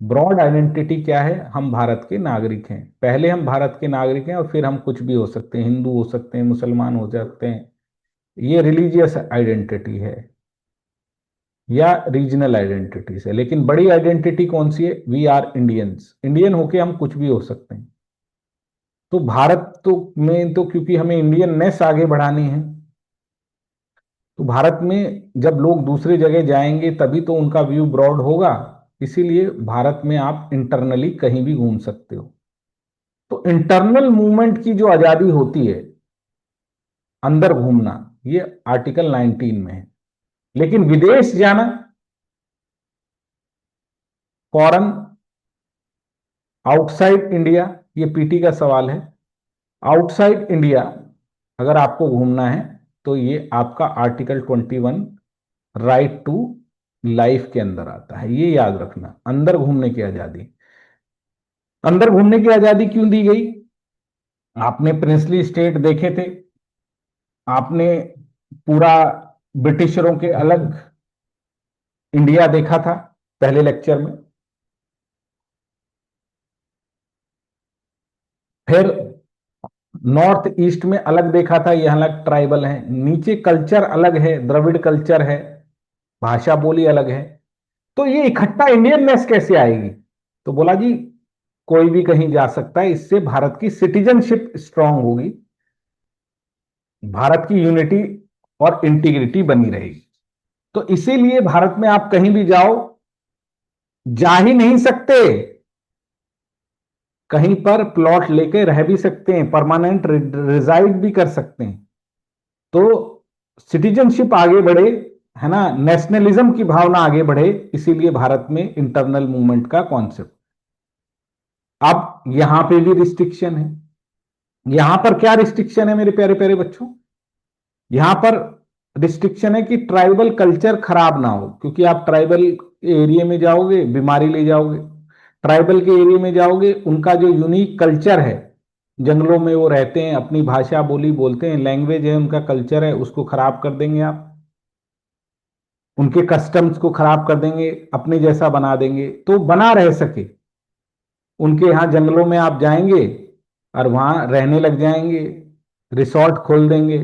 ब्रॉड आइडेंटिटी क्या है? हम भारत के नागरिक हैं। पहले हम भारत के नागरिक हैं, और फिर हम कुछ भी हो सकते हैं, हिंदू हो सकते हैं, मुसलमान हो सकते हैं। ये रिलीजियस आइडेंटिटी है या रीजनल आइडेंटिटीज है। लेकिन बड़ी आइडेंटिटी कौन सी है? We are Indians. इंडियन होके हम कुछ भी हो सकते हैं। तो भारत तो में तो, क्योंकि हमें इंडियननेस आगे बढ़ानी है, तो भारत में जब लोग दूसरी जगह जाएंगे तभी तो उनका व्यू ब्रॉड होगा। इसीलिए भारत में आप इंटरनली कहीं भी घूम सकते हो। तो इंटरनल मूवमेंट की जो आजादी होती है, अंदर घूमना, ये आर्टिकल 19 में है। लेकिन विदेश जाना, फॉरेन, आउटसाइड इंडिया, ये पीटी का सवाल है। आउटसाइड इंडिया अगर आपको घूमना है, तो ये आपका आर्टिकल 21, राइट टू लाइफ के अंदर आता है। ये याद रखना, अंदर घूमने की आजादी। अंदर घूमने की आजादी क्यों दी गई? आपने प्रिंसली स्टेट देखे थे, आपने पूरा ब्रिटिशरों के अलग इंडिया देखा था पहले लेक्चर में। फिर नॉर्थ ईस्ट में अलग देखा था, यह अलग ट्राइबल है, नीचे कल्चर अलग है, द्रविड़ कल्चर है, भाषा बोली अलग है। तो ये इकट्ठा इंडियननेस कैसे आएगी? तो बोला जी, कोई भी कहीं जा सकता है, इससे भारत की सिटीजनशिप स्ट्रांग होगी, भारत की यूनिटी और इंटीग्रिटी बनी रहेगी। तो इसीलिए भारत में आप कहीं भी जाओ, जा ही नहीं सकते, कहीं पर प्लॉट लेके रह भी सकते हैं, परमानेंट रिजाइड भी कर सकते हैं। तो सिटीजनशिप आगे बढ़े, है ना, नेशनलिज्म की भावना आगे बढ़े, इसीलिए भारत में इंटरनल मूवमेंट का कॉन्सेप्ट। अब यहां पे भी रिस्ट्रिक्शन है। यहां पर क्या रिस्ट्रिक्शन है मेरे प्यारे प्यारे बच्चों? यहां पर रिस्ट्रिक्शन है कि ट्राइबल कल्चर खराब ना हो, क्योंकि आप ट्राइबल एरिया में जाओगे बीमारी ले जाओगे। ट्राइबल के एरिया में जाओगे, उनका जो यूनिक कल्चर है, जंगलों में वो रहते हैं, अपनी भाषा बोली बोलते हैं, लैंग्वेज है, उनका कल्चर है, उसको खराब कर देंगे आप। उनके कस्टम्स को खराब कर देंगे, अपने जैसा बना देंगे तो बना रह सके। उनके यहाँ जंगलों में आप जाएंगे और वहां रहने लग जाएंगे, रिसोर्ट खोल देंगे,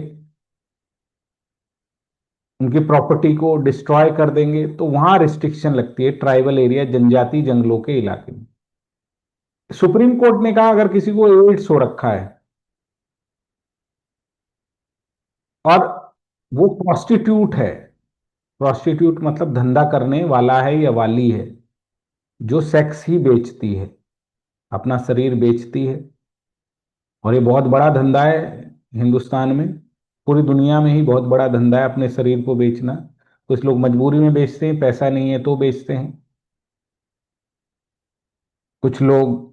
उनकी प्रॉपर्टी को डिस्ट्रॉय कर देंगे, तो वहां रिस्ट्रिक्शन लगती है ट्राइबल एरिया, जनजाति जंगलों के इलाके में। सुप्रीम कोर्ट ने कहा अगर किसी को एड्स हो रखा है और वो प्रोस्टिट्यूट है, प्रोस्टिट्यूट मतलब धंधा करने वाला है या वाली है, जो सेक्स ही बेचती है, अपना शरीर बेचती है, और ये बहुत बड़ा धंधा है हिंदुस्तान में, पूरी दुनिया में ही बहुत बड़ा धंधा है अपने शरीर को बेचना। कुछ लोग मजबूरी में बेचते हैं, पैसा नहीं है तो बेचते हैं। कुछ लोग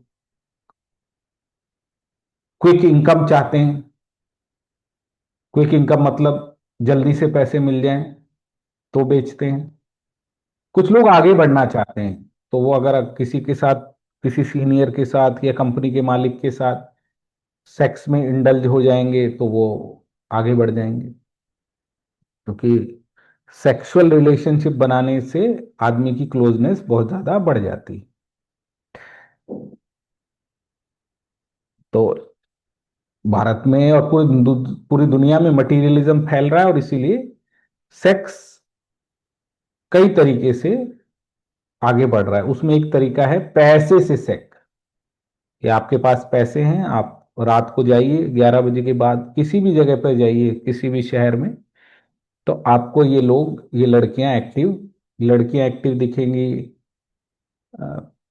क्विक इनकम चाहते हैं, क्विक इनकम मतलब जल्दी से पैसे मिल जाएं तो बेचते हैं। कुछ लोग आगे बढ़ना चाहते हैं, तो वो अगर किसी के साथ, किसी सीनियर के साथ या कंपनी के मालिक के साथ सेक्स में इंडल्ज हो जाएंगे तो वो आगे बढ़ जाएंगे, क्योंकि सेक्सुअल रिलेशनशिप बनाने से आदमी की क्लोजनेस बहुत ज्यादा बढ़ जाती है। तो भारत में और पूरी दुनिया में मटीरियलिज्म फैल रहा है, और इसीलिए सेक्स कई तरीके से आगे बढ़ रहा है। उसमें एक तरीका है पैसे से सेक्स, कि आपके पास पैसे हैं, आप रात को जाइए 11 बजे के बाद किसी भी जगह पर जाइए, किसी भी शहर में, तो आपको ये लोग, ये लड़कियां एक्टिव दिखेंगी,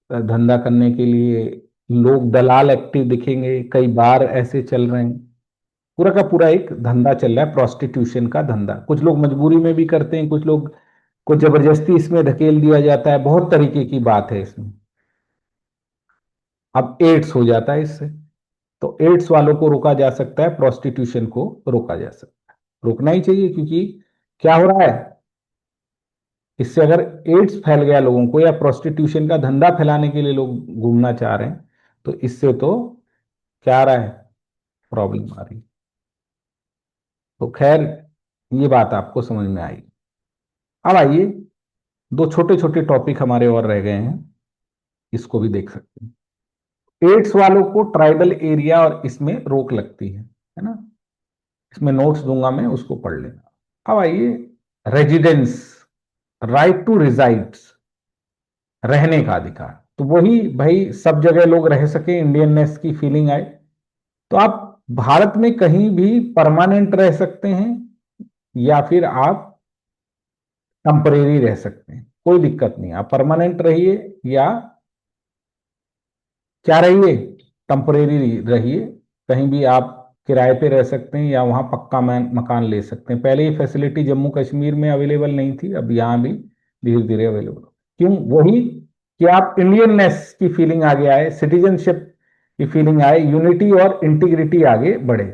धंधा करने के लिए लोग दलाल एक्टिव दिखेंगे, कई बार ऐसे चल रहे हैं, पूरा का पूरा एक धंधा चल रहा है, प्रोस्टिट्यूशन का धंधा। कुछ लोग मजबूरी में भी करते हैं, कुछ लोग को जबरदस्ती इसमें धकेल दिया जाता है, बहुत तरीके की बात है इसमें। अब एड्स हो जाता है इससे, तो एड्स वालों को रोका जा सकता है, प्रोस्टिट्यूशन को रोका जा सकता है, रोकना ही चाहिए, क्योंकि क्या हो रहा है इससे, अगर एड्स फैल गया लोगों को, या प्रोस्टिट्यूशन का धंधा फैलाने के लिए लोग घूमना चाह रहे हैं, तो इससे तो क्या आ रहा है, प्रॉब्लम आ रही है। तो खैर, ये बात आपको समझ में आई। अब आइए, दो छोटे छोटे टॉपिक हमारे और रह गए हैं, इसको भी देख सकते हैं। एड्स वालों को ट्राइबल एरिया और इसमें रोक लगती है ना, इसमें नोट्स दूंगा मैं, उसको पढ़ लेना। अब आइए, रेजिडेंस, राइट टू रिजाइड्स, रहने का अधिकार। तो वही भाई, सब जगह लोग रह सके, इंडियननेस की फीलिंग आए, तो आप भारत में कहीं भी परमानेंट रह सकते हैं, या फिर आप टेम्परेरी रह सकते हैं, कोई दिक्कत नहीं, आप परमानेंट रहिए या क्या रहिए, टेम्परेरी रहिए। कहीं भी आप किराए पे रह सकते हैं या वहां पक्का मकान ले सकते हैं। पहले ये फैसिलिटी जम्मू कश्मीर में अवेलेबल नहीं थी, अब यहां भी धीरे धीरे अवेलेबल। क्यों? वही कि आप इंडियननेस की फीलिंग आगे आए, सिटीजनशिप की फीलिंग आए, यूनिटी और इंटीग्रिटी आगे बढ़े,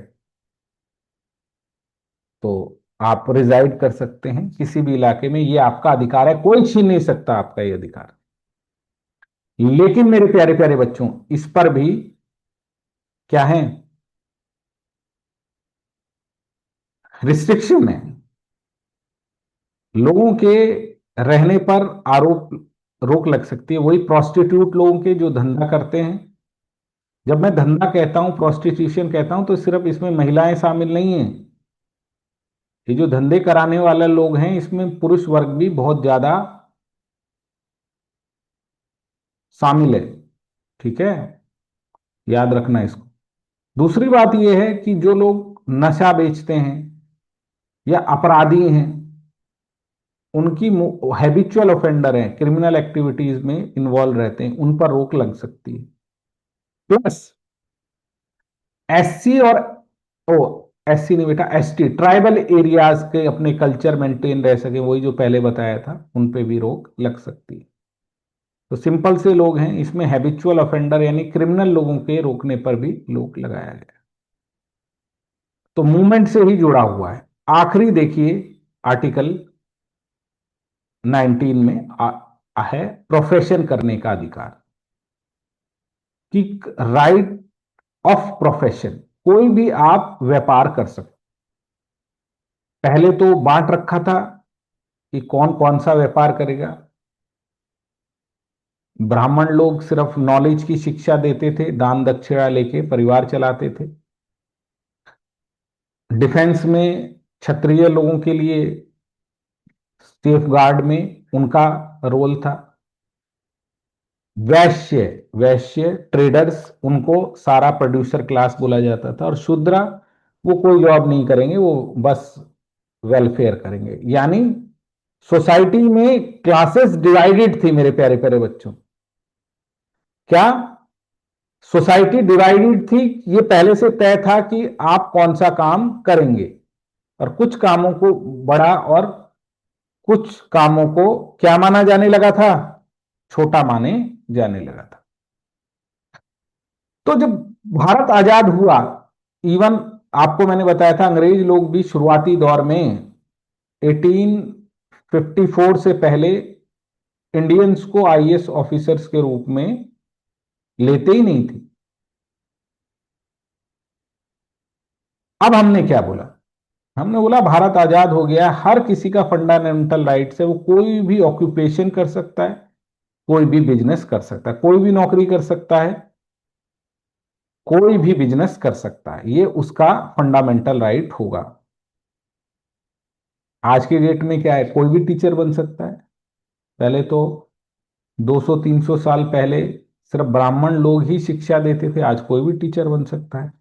तो आप रिजाइड कर सकते हैं किसी भी इलाके में, ये आपका अधिकार है, कोई छीन नहीं सकता आपका ये अधिकार। लेकिन मेरे प्यारे प्यारे बच्चों, इस पर भी क्या है, रिस्ट्रिक्शन है। लोगों के रहने पर आरोप, रोक लग सकती है। वही प्रोस्टिट्यूट लोगों के जो धंधा करते हैं, जब मैं धंधा कहता हूं, प्रोस्टिट्यूशन कहता हूं, तो सिर्फ इसमें महिलाएं शामिल नहीं हैं। ये जो धंधे कराने वाले लोग हैं, इसमें पुरुष वर्ग भी बहुत ज्यादा शामिल है, ठीक है, याद रखना इसको। दूसरी बात यह है कि जो लोग नशा बेचते हैं या अपराधी हैं, उनकी हैबिचुअल ऑफेंडर हैं, क्रिमिनल एक्टिविटीज में इन्वॉल्व रहते हैं, उन पर रोक लग सकती है। प्लस एससी और, ओ एससी नहीं बेटा, एसटी, ट्राइबल एरियाज के अपने कल्चर मेंटेन रह सके, वही जो पहले बताया था, उन पे भी रोक लग सकती है। तो सिंपल से लोग हैं, इसमें हैबिचुअल ऑफेंडर यानी क्रिमिनल लोगों के रोकने पर भी रोक लगाया गया। तो मूवमेंट से ही जुड़ा हुआ है। आखिरी देखिए, आर्टिकल 19 में है प्रोफेशन करने का अधिकार, कि राइट ऑफ प्रोफेशन, कोई भी आप व्यापार कर सकते। पहले तो बांट रखा था कि कौन कौन सा व्यापार करेगा। ब्राह्मण लोग सिर्फ नॉलेज की शिक्षा देते थे, दान दक्षिणा लेके परिवार चलाते थे। डिफेंस में क्षत्रिय लोगों के लिए सेफ गार्ड में उनका रोल था। वैश्य वैश्य ट्रेडर्स, उनको सारा प्रोड्यूसर क्लास बोला जाता था। और शूद्रा, वो कोई जॉब नहीं करेंगे, वो बस वेलफेयर करेंगे। यानी सोसाइटी में क्लासेस डिवाइडेड थी मेरे प्यारे प्यारे बच्चों। क्या सोसाइटी डिवाइडेड थी? ये पहले से तय था कि आप कौन सा काम करेंगे। और कुछ कामों को बड़ा और कुछ कामों को क्या माना जाने लगा था? छोटा माने जाने लगा था। तो जब भारत आजाद हुआ, इवन आपको मैंने बताया था अंग्रेज लोग भी शुरुआती दौर में 1854 से पहले इंडियंस को आईएएस ऑफिसर्स के रूप में लेते ही नहीं थे। अब हमने क्या बोला? हमने बोला भारत आजाद हो गया, हर किसी का फंडामेंटल राइट है, वो कोई भी ऑक्यूपेशन कर सकता है, कोई भी बिजनेस कर सकता है, कोई भी नौकरी कर सकता है, कोई भी बिजनेस कर सकता है, ये उसका फंडामेंटल राइट होगा। आज के डेट में क्या है? कोई भी टीचर बन सकता है। पहले तो 200-300 साल पहले सिर्फ ब्राह्मण लोग ही शिक्षा देते थे, आज कोई भी टीचर बन सकता है।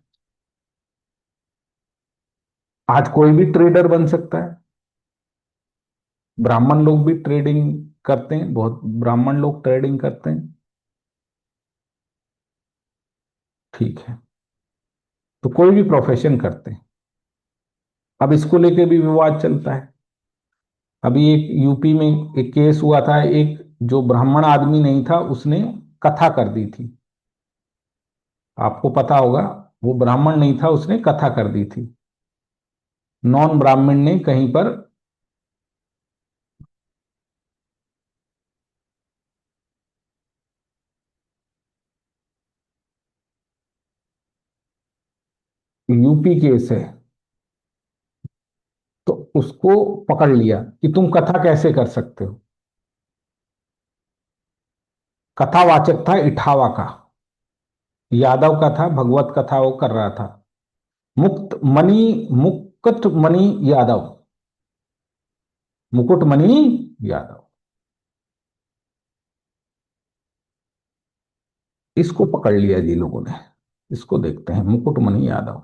आज कोई भी ट्रेडर बन सकता है। ब्राह्मण लोग भी ट्रेडिंग करते हैं, बहुत ब्राह्मण लोग ट्रेडिंग करते हैं। ठीक है, तो कोई भी प्रोफेशन करते हैं। अब इसको लेके भी विवाद चलता है। अभी एक यूपी में एक केस हुआ था, एक जो ब्राह्मण आदमी नहीं था उसने कथा कर दी थी। आपको पता होगा, वो ब्राह्मण नहीं था, उसने कथा कर दी थी। नॉन ब्राह्मण ने कहीं पर यूपी केस है, तो उसको पकड़ लिया कि तुम कथा कैसे कर सकते हो। कथावाचक था इठावा का, यादव का था, भगवत कथा वो कर रहा था। मुकुटमणि यादव, मुकुटमणि यादव, इसको पकड़ लिया जी लोगों ने। इसको देखते हैं, मुकुटमणि यादव।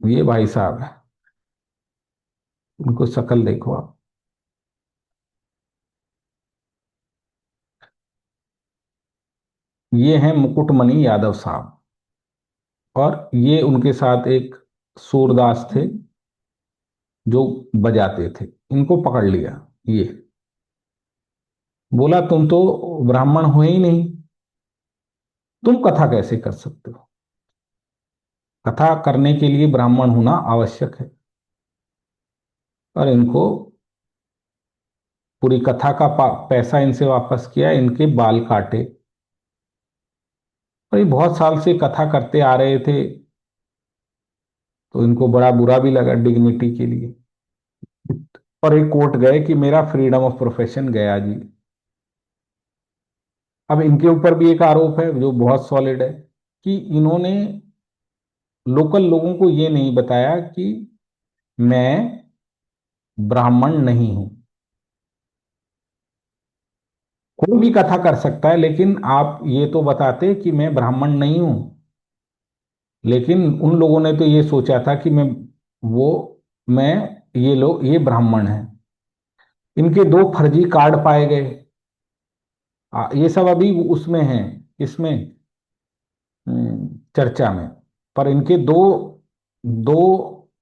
ये भाई साहब है, उनको शक्ल देखो आप। ये हैं मुकुटमणि यादव साहब। और ये उनके साथ एक सूरदास थे जो बजाते थे। इनको पकड़ लिया। ये बोला तुम तो ब्राह्मण हो ही नहीं, तुम कथा कैसे कर सकते हो? कथा करने के लिए ब्राह्मण होना आवश्यक है। और इनको पूरी कथा का पैसा इनसे वापस किया, इनके बाल काटे। और ये बहुत साल से कथा करते आ रहे थे, तो इनको बड़ा बुरा भी लगा डिग्निटी के लिए। और एक कोर्ट गए कि मेरा फ्रीडम ऑफ प्रोफेशन गया जी। अब इनके ऊपर भी एक आरोप है जो बहुत सॉलिड है, कि इन्होंने लोकल लोगों को ये नहीं बताया कि मैं ब्राह्मण नहीं हूं। कोई भी कथा कर सकता है, लेकिन आप ये तो बताते कि मैं ब्राह्मण नहीं हूं। लेकिन उन लोगों ने तो ये सोचा था कि वो मैं ये लोग ये ब्राह्मण हैं। इनके दो फर्जी कार्ड पाए गए। ये सब अभी उसमें है, इसमें चर्चा में। पर इनके दो दो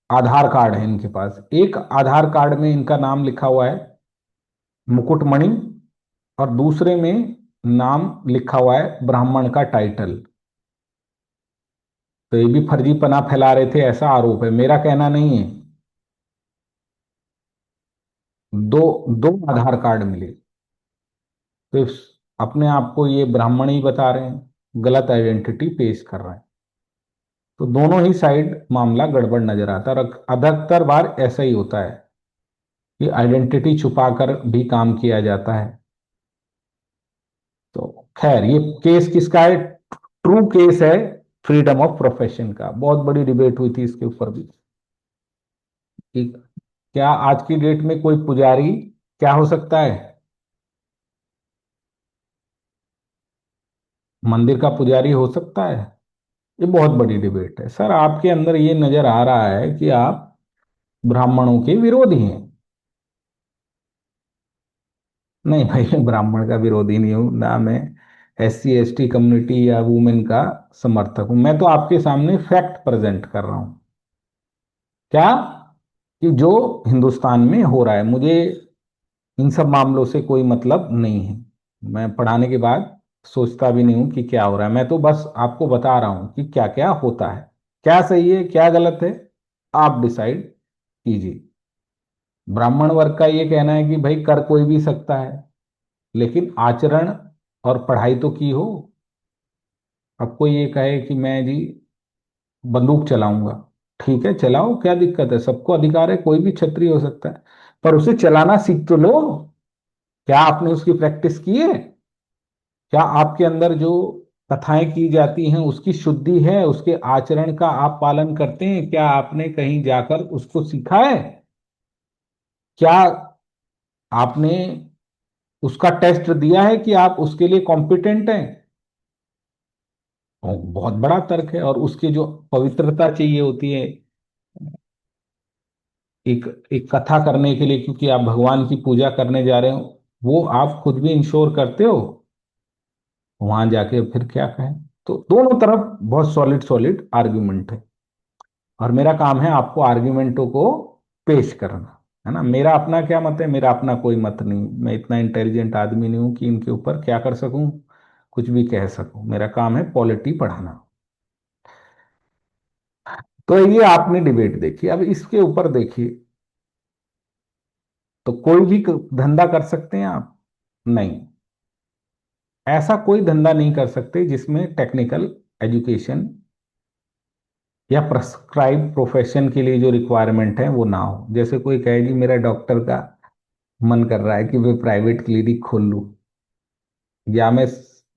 आधार कार्ड हैं इनके पास। एक आधार कार्ड में इनका नाम लिखा हुआ है मुकुटमणि, और दूसरे में नाम लिखा हुआ है ब्राह्मण का टाइटल। तो ये भी फर्जीपना फैला रहे थे, ऐसा आरोप है, मेरा कहना नहीं है। दो दो आधार कार्ड मिले, तो अपने आप को ये ब्राह्मण ही बता रहे हैं, गलत आइडेंटिटी पेश कर रहे हैं। तो दोनों ही साइड मामला गड़बड़ नजर आता है, और अधिकतर बार ऐसा ही होता है कि आइडेंटिटी छुपाकर भी काम किया जाता है। तो खैर, ये केस किसका है? ट्रू केस है फ्रीडम ऑफ प्रोफेशन का। बहुत बड़ी डिबेट हुई थी इसके ऊपर भी कि क्या आज की डेट में कोई पुजारी क्या हो सकता है, मंदिर का पुजारी हो सकता है? ये बहुत बड़ी डिबेट है। सर, आपके अंदर ये नजर आ रहा है कि आप ब्राह्मणों के विरोधी हैं। नहीं भाई, मैं ब्राह्मण का विरोधी नहीं हूं ना, मैं SC ST कम्युनिटी या वुमेन का समर्थक हूं। मैं तो आपके सामने फैक्ट प्रेजेंट कर रहा हूं। क्या? कि जो हिंदुस्तान में हो रहा है, मुझे इन सब मामलों से कोई मतलब नहीं है। मैं पढ़ाने के बाद सोचता भी नहीं हूं कि क्या हो रहा है। मैं तो बस आपको बता रहा हूं कि क्या क्या होता है, क्या सही है क्या गलत है, आप डिसाइड कीजिए। ब्राह्मण वर्ग का ये कहना है कि भाई कर कोई भी सकता है, लेकिन आचरण और पढ़ाई तो की हो। अब कोई ये कहे कि मैं जी बंदूक चलाऊंगा, ठीक है चलाओ, क्या दिक्कत है? सबको अधिकार है, कोई भी क्षत्रिय हो सकता है, पर उसे चलाना सीख तो लो। क्या आपने उसकी प्रैक्टिस की है? क्या आपके अंदर जो कथाएं की जाती हैं उसकी शुद्धि है, उसके आचरण का आप पालन करते हैं? क्या आपने कहीं जाकर उसको सीखा है? क्या आपने उसका टेस्ट दिया है कि आप उसके लिए कॉम्पिटेंट हैं? बहुत बड़ा तर्क है। और उसकी जो पवित्रता चाहिए होती है एक एक कथा करने के लिए, क्योंकि आप भगवान की पूजा करने जा रहे हो, वो आप खुद भी इंश्योर करते हो, वहां जाके फिर क्या कहें? तो दोनों तरफ बहुत सॉलिड सॉलिड आर्ग्यूमेंट है, और मेरा काम है आपको आर्ग्यूमेंटों को पेश करना, है ना। मेरा अपना क्या मत है? मेरा अपना कोई मत नहीं। मैं इतना इंटेलिजेंट आदमी नहीं हूं कि इनके ऊपर क्या कर सकूं, कुछ भी कह सकूं। मेरा काम है पॉलिटी पढ़ाना। तो ये आपने डिबेट देखी, अब इसके ऊपर देखिए। तो कोई भी धंधा कर सकते हैं आप? नहीं, ऐसा कोई धंधा नहीं कर सकते जिसमें टेक्निकल एजुकेशन या प्रेस्क्राइब प्रोफेशन के लिए जो रिक्वायरमेंट है वो ना हो। जैसे कोई कहे जी मेरा डॉक्टर का मन कर रहा है कि मैं प्राइवेट क्लिनिक खोल लूं, या मैं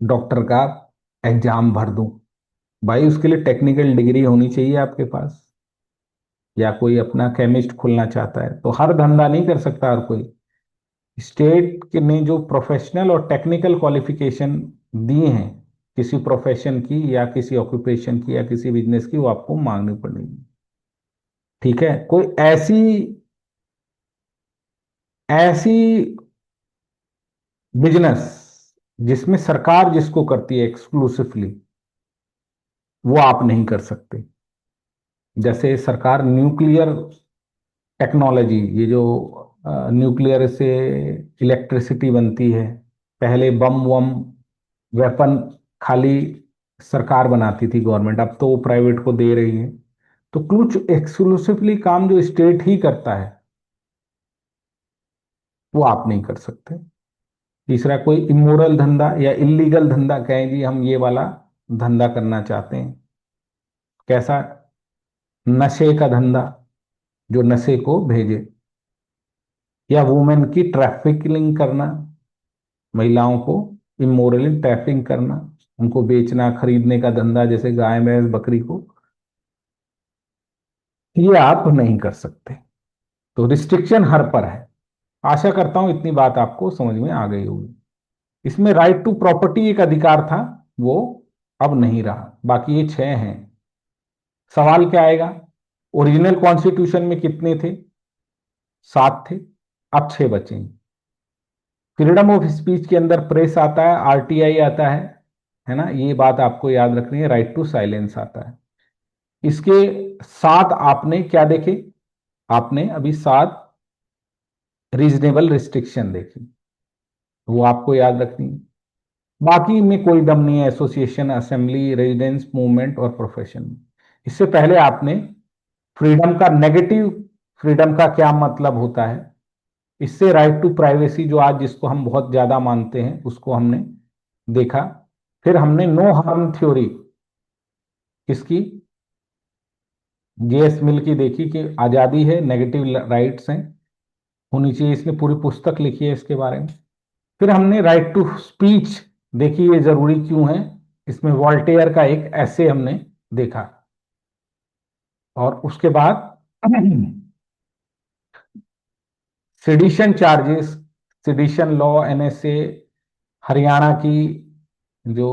डॉक्टर का एग्जाम भर दूं। भाई, उसके लिए टेक्निकल डिग्री होनी चाहिए आपके पास। या कोई अपना केमिस्ट खोलना चाहता है, तो हर धंधा नहीं कर सकता हर कोई। स्टेट के ने जो प्रोफेशनल और टेक्निकल क्वालिफिकेशन दिए हैं किसी प्रोफेशन की या किसी ऑक्यूपेशन की या किसी बिजनेस की, वो आपको मांगनी पड़ेगी। ठीक है? कोई ऐसी ऐसी बिजनेस जिसमें सरकार जिसको करती है एक्सक्लूसिवली, वो आप नहीं कर सकते। जैसे सरकार न्यूक्लियर टेक्नोलॉजी, ये जो न्यूक्लियर से इलेक्ट्रिसिटी बनती है, पहले बम वम वेपन खाली सरकार बनाती थी, गवर्नमेंट, अब तो वो प्राइवेट को दे रही है। तो कुछ एक्सक्लूसिवली काम जो स्टेट ही करता है, वो आप नहीं कर सकते। तीसरा, कोई इमोरल धंधा या इलीगल धंधा, कहें जी हम ये वाला धंधा करना चाहते हैं। कैसा? नशे का धंधा, जो नशे को भेजे, या वुमेन की ट्रैफिकिंग करना, महिलाओं को इमोरली ट्रैफिकिंग करना, उनको बेचना खरीदने का धंधा, जैसे गाय भैंस बकरी को, ये आप नहीं कर सकते। तो रिस्ट्रिक्शन हर पर है। आशा करता हूं इतनी बात आपको समझ में आ गई होगी। इसमें राइट टू प्रॉपर्टी एक अधिकार था, वो अब नहीं रहा। बाकी ये 6 हैं। सवाल क्या आएगा? ओरिजिनल कॉन्स्टिट्यूशन में कितने थे? 7 थे, अब 6 बचे हैं। फ्रीडम ऑफ स्पीच के अंदर प्रेस आता है, RTI आता है ना, ये बात आपको याद रखनी है। राइट टू साइलेंस आता है। इसके 7 आपने क्या देखे? आपने अभी 7 रीजनेबल रिस्ट्रिक्शन देखी, वो आपको याद रखनी है। बाकी में कोई दम नहीं है एसोसिएशन, असेंबली, रेजिडेंस, मूवमेंट और प्रोफेशन। इससे पहले आपने फ्रीडम का नेगेटिव, फ्रीडम का क्या मतलब होता है, इससे राइट टू प्राइवेसी जो आज जिसको हम बहुत ज्यादा मानते हैं उसको हमने देखा। फिर हमने नो हार्म थ्योरी, किसकी? जेएस मिल की देखी कि आजादी है, नेगेटिव राइट्स हैं, होनी चाहिए, इसने पूरी पुस्तक लिखी है इसके बारे में। फिर हमने राइट टू स्पीच देखी, ये जरूरी क्यों है, इसमें वॉल्टेयर का एक ऐसे हमने देखा। और उसके बाद sedition charges, sedition law, NSA, Haryana की जो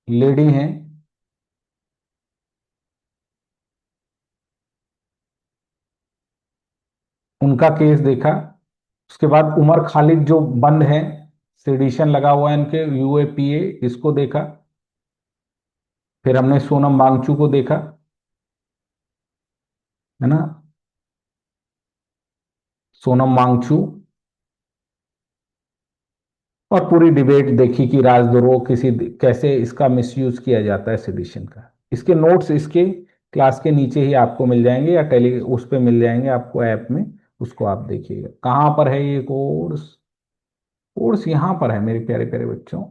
लेडी हैं उनका केस देखा। उसके बाद उमर खालिद जो बंद हैं, सिडिशन लगा हुआ है इनके, यूएपीए, इसको देखा। फिर हमने सोनम वांगचू को देखा, है ना, सोनम वांगचू। और पूरी डिबेट देखी कि राजद्रोह किसी कैसे इसका मिसयूज किया जाता है सिडिशन का। इसके नोट्स इसके क्लास के नीचे ही आपको मिल जाएंगे, या टेली उस पे मिल जाएंगे आपको ऐप में, उसको आप देखिएगा। कहाँ पर है ये कोर्स? कोर्स यहाँ पर है मेरे प्यारे प्यारे बच्चों।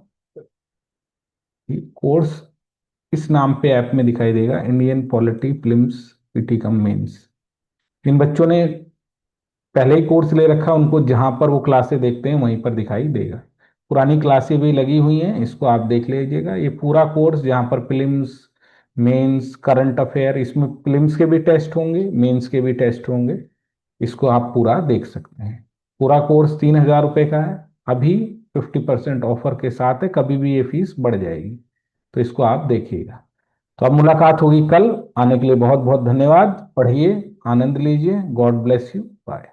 ये कोर्स इस नाम पे ऐप में दिखाई देगा, Indian polity prelims PT cum mains. जिन बच्चों ने पहले ही कोर्स ले रखा, उनको जहां पर वो क्लासें देखते हैं वहीं पर दिखाई देगा। पुरानी क्लासें भी लगी हुई हैं, इसको आप देख लीजिएगा। ये पूरा कोर्स जहां पर प्रीलिम्स, मेंस, करंट अफेयर, इसमें प्रीलिम्स के भी टेस्ट होंगे, मेंस के भी टेस्ट होंगे, इसको आप पूरा देख सकते हैं। पूरा कोर्स 3,000 रुपये का है, अभी 50% ऑफर के साथ है, कभी भी ये फीस बढ़ जाएगी, तो इसको आप देखिएगा। तो अब मुलाकात होगी कल। आने के लिए बहुत बहुत धन्यवाद। पढ़िए, आनंद लीजिए। God bless you. बाय।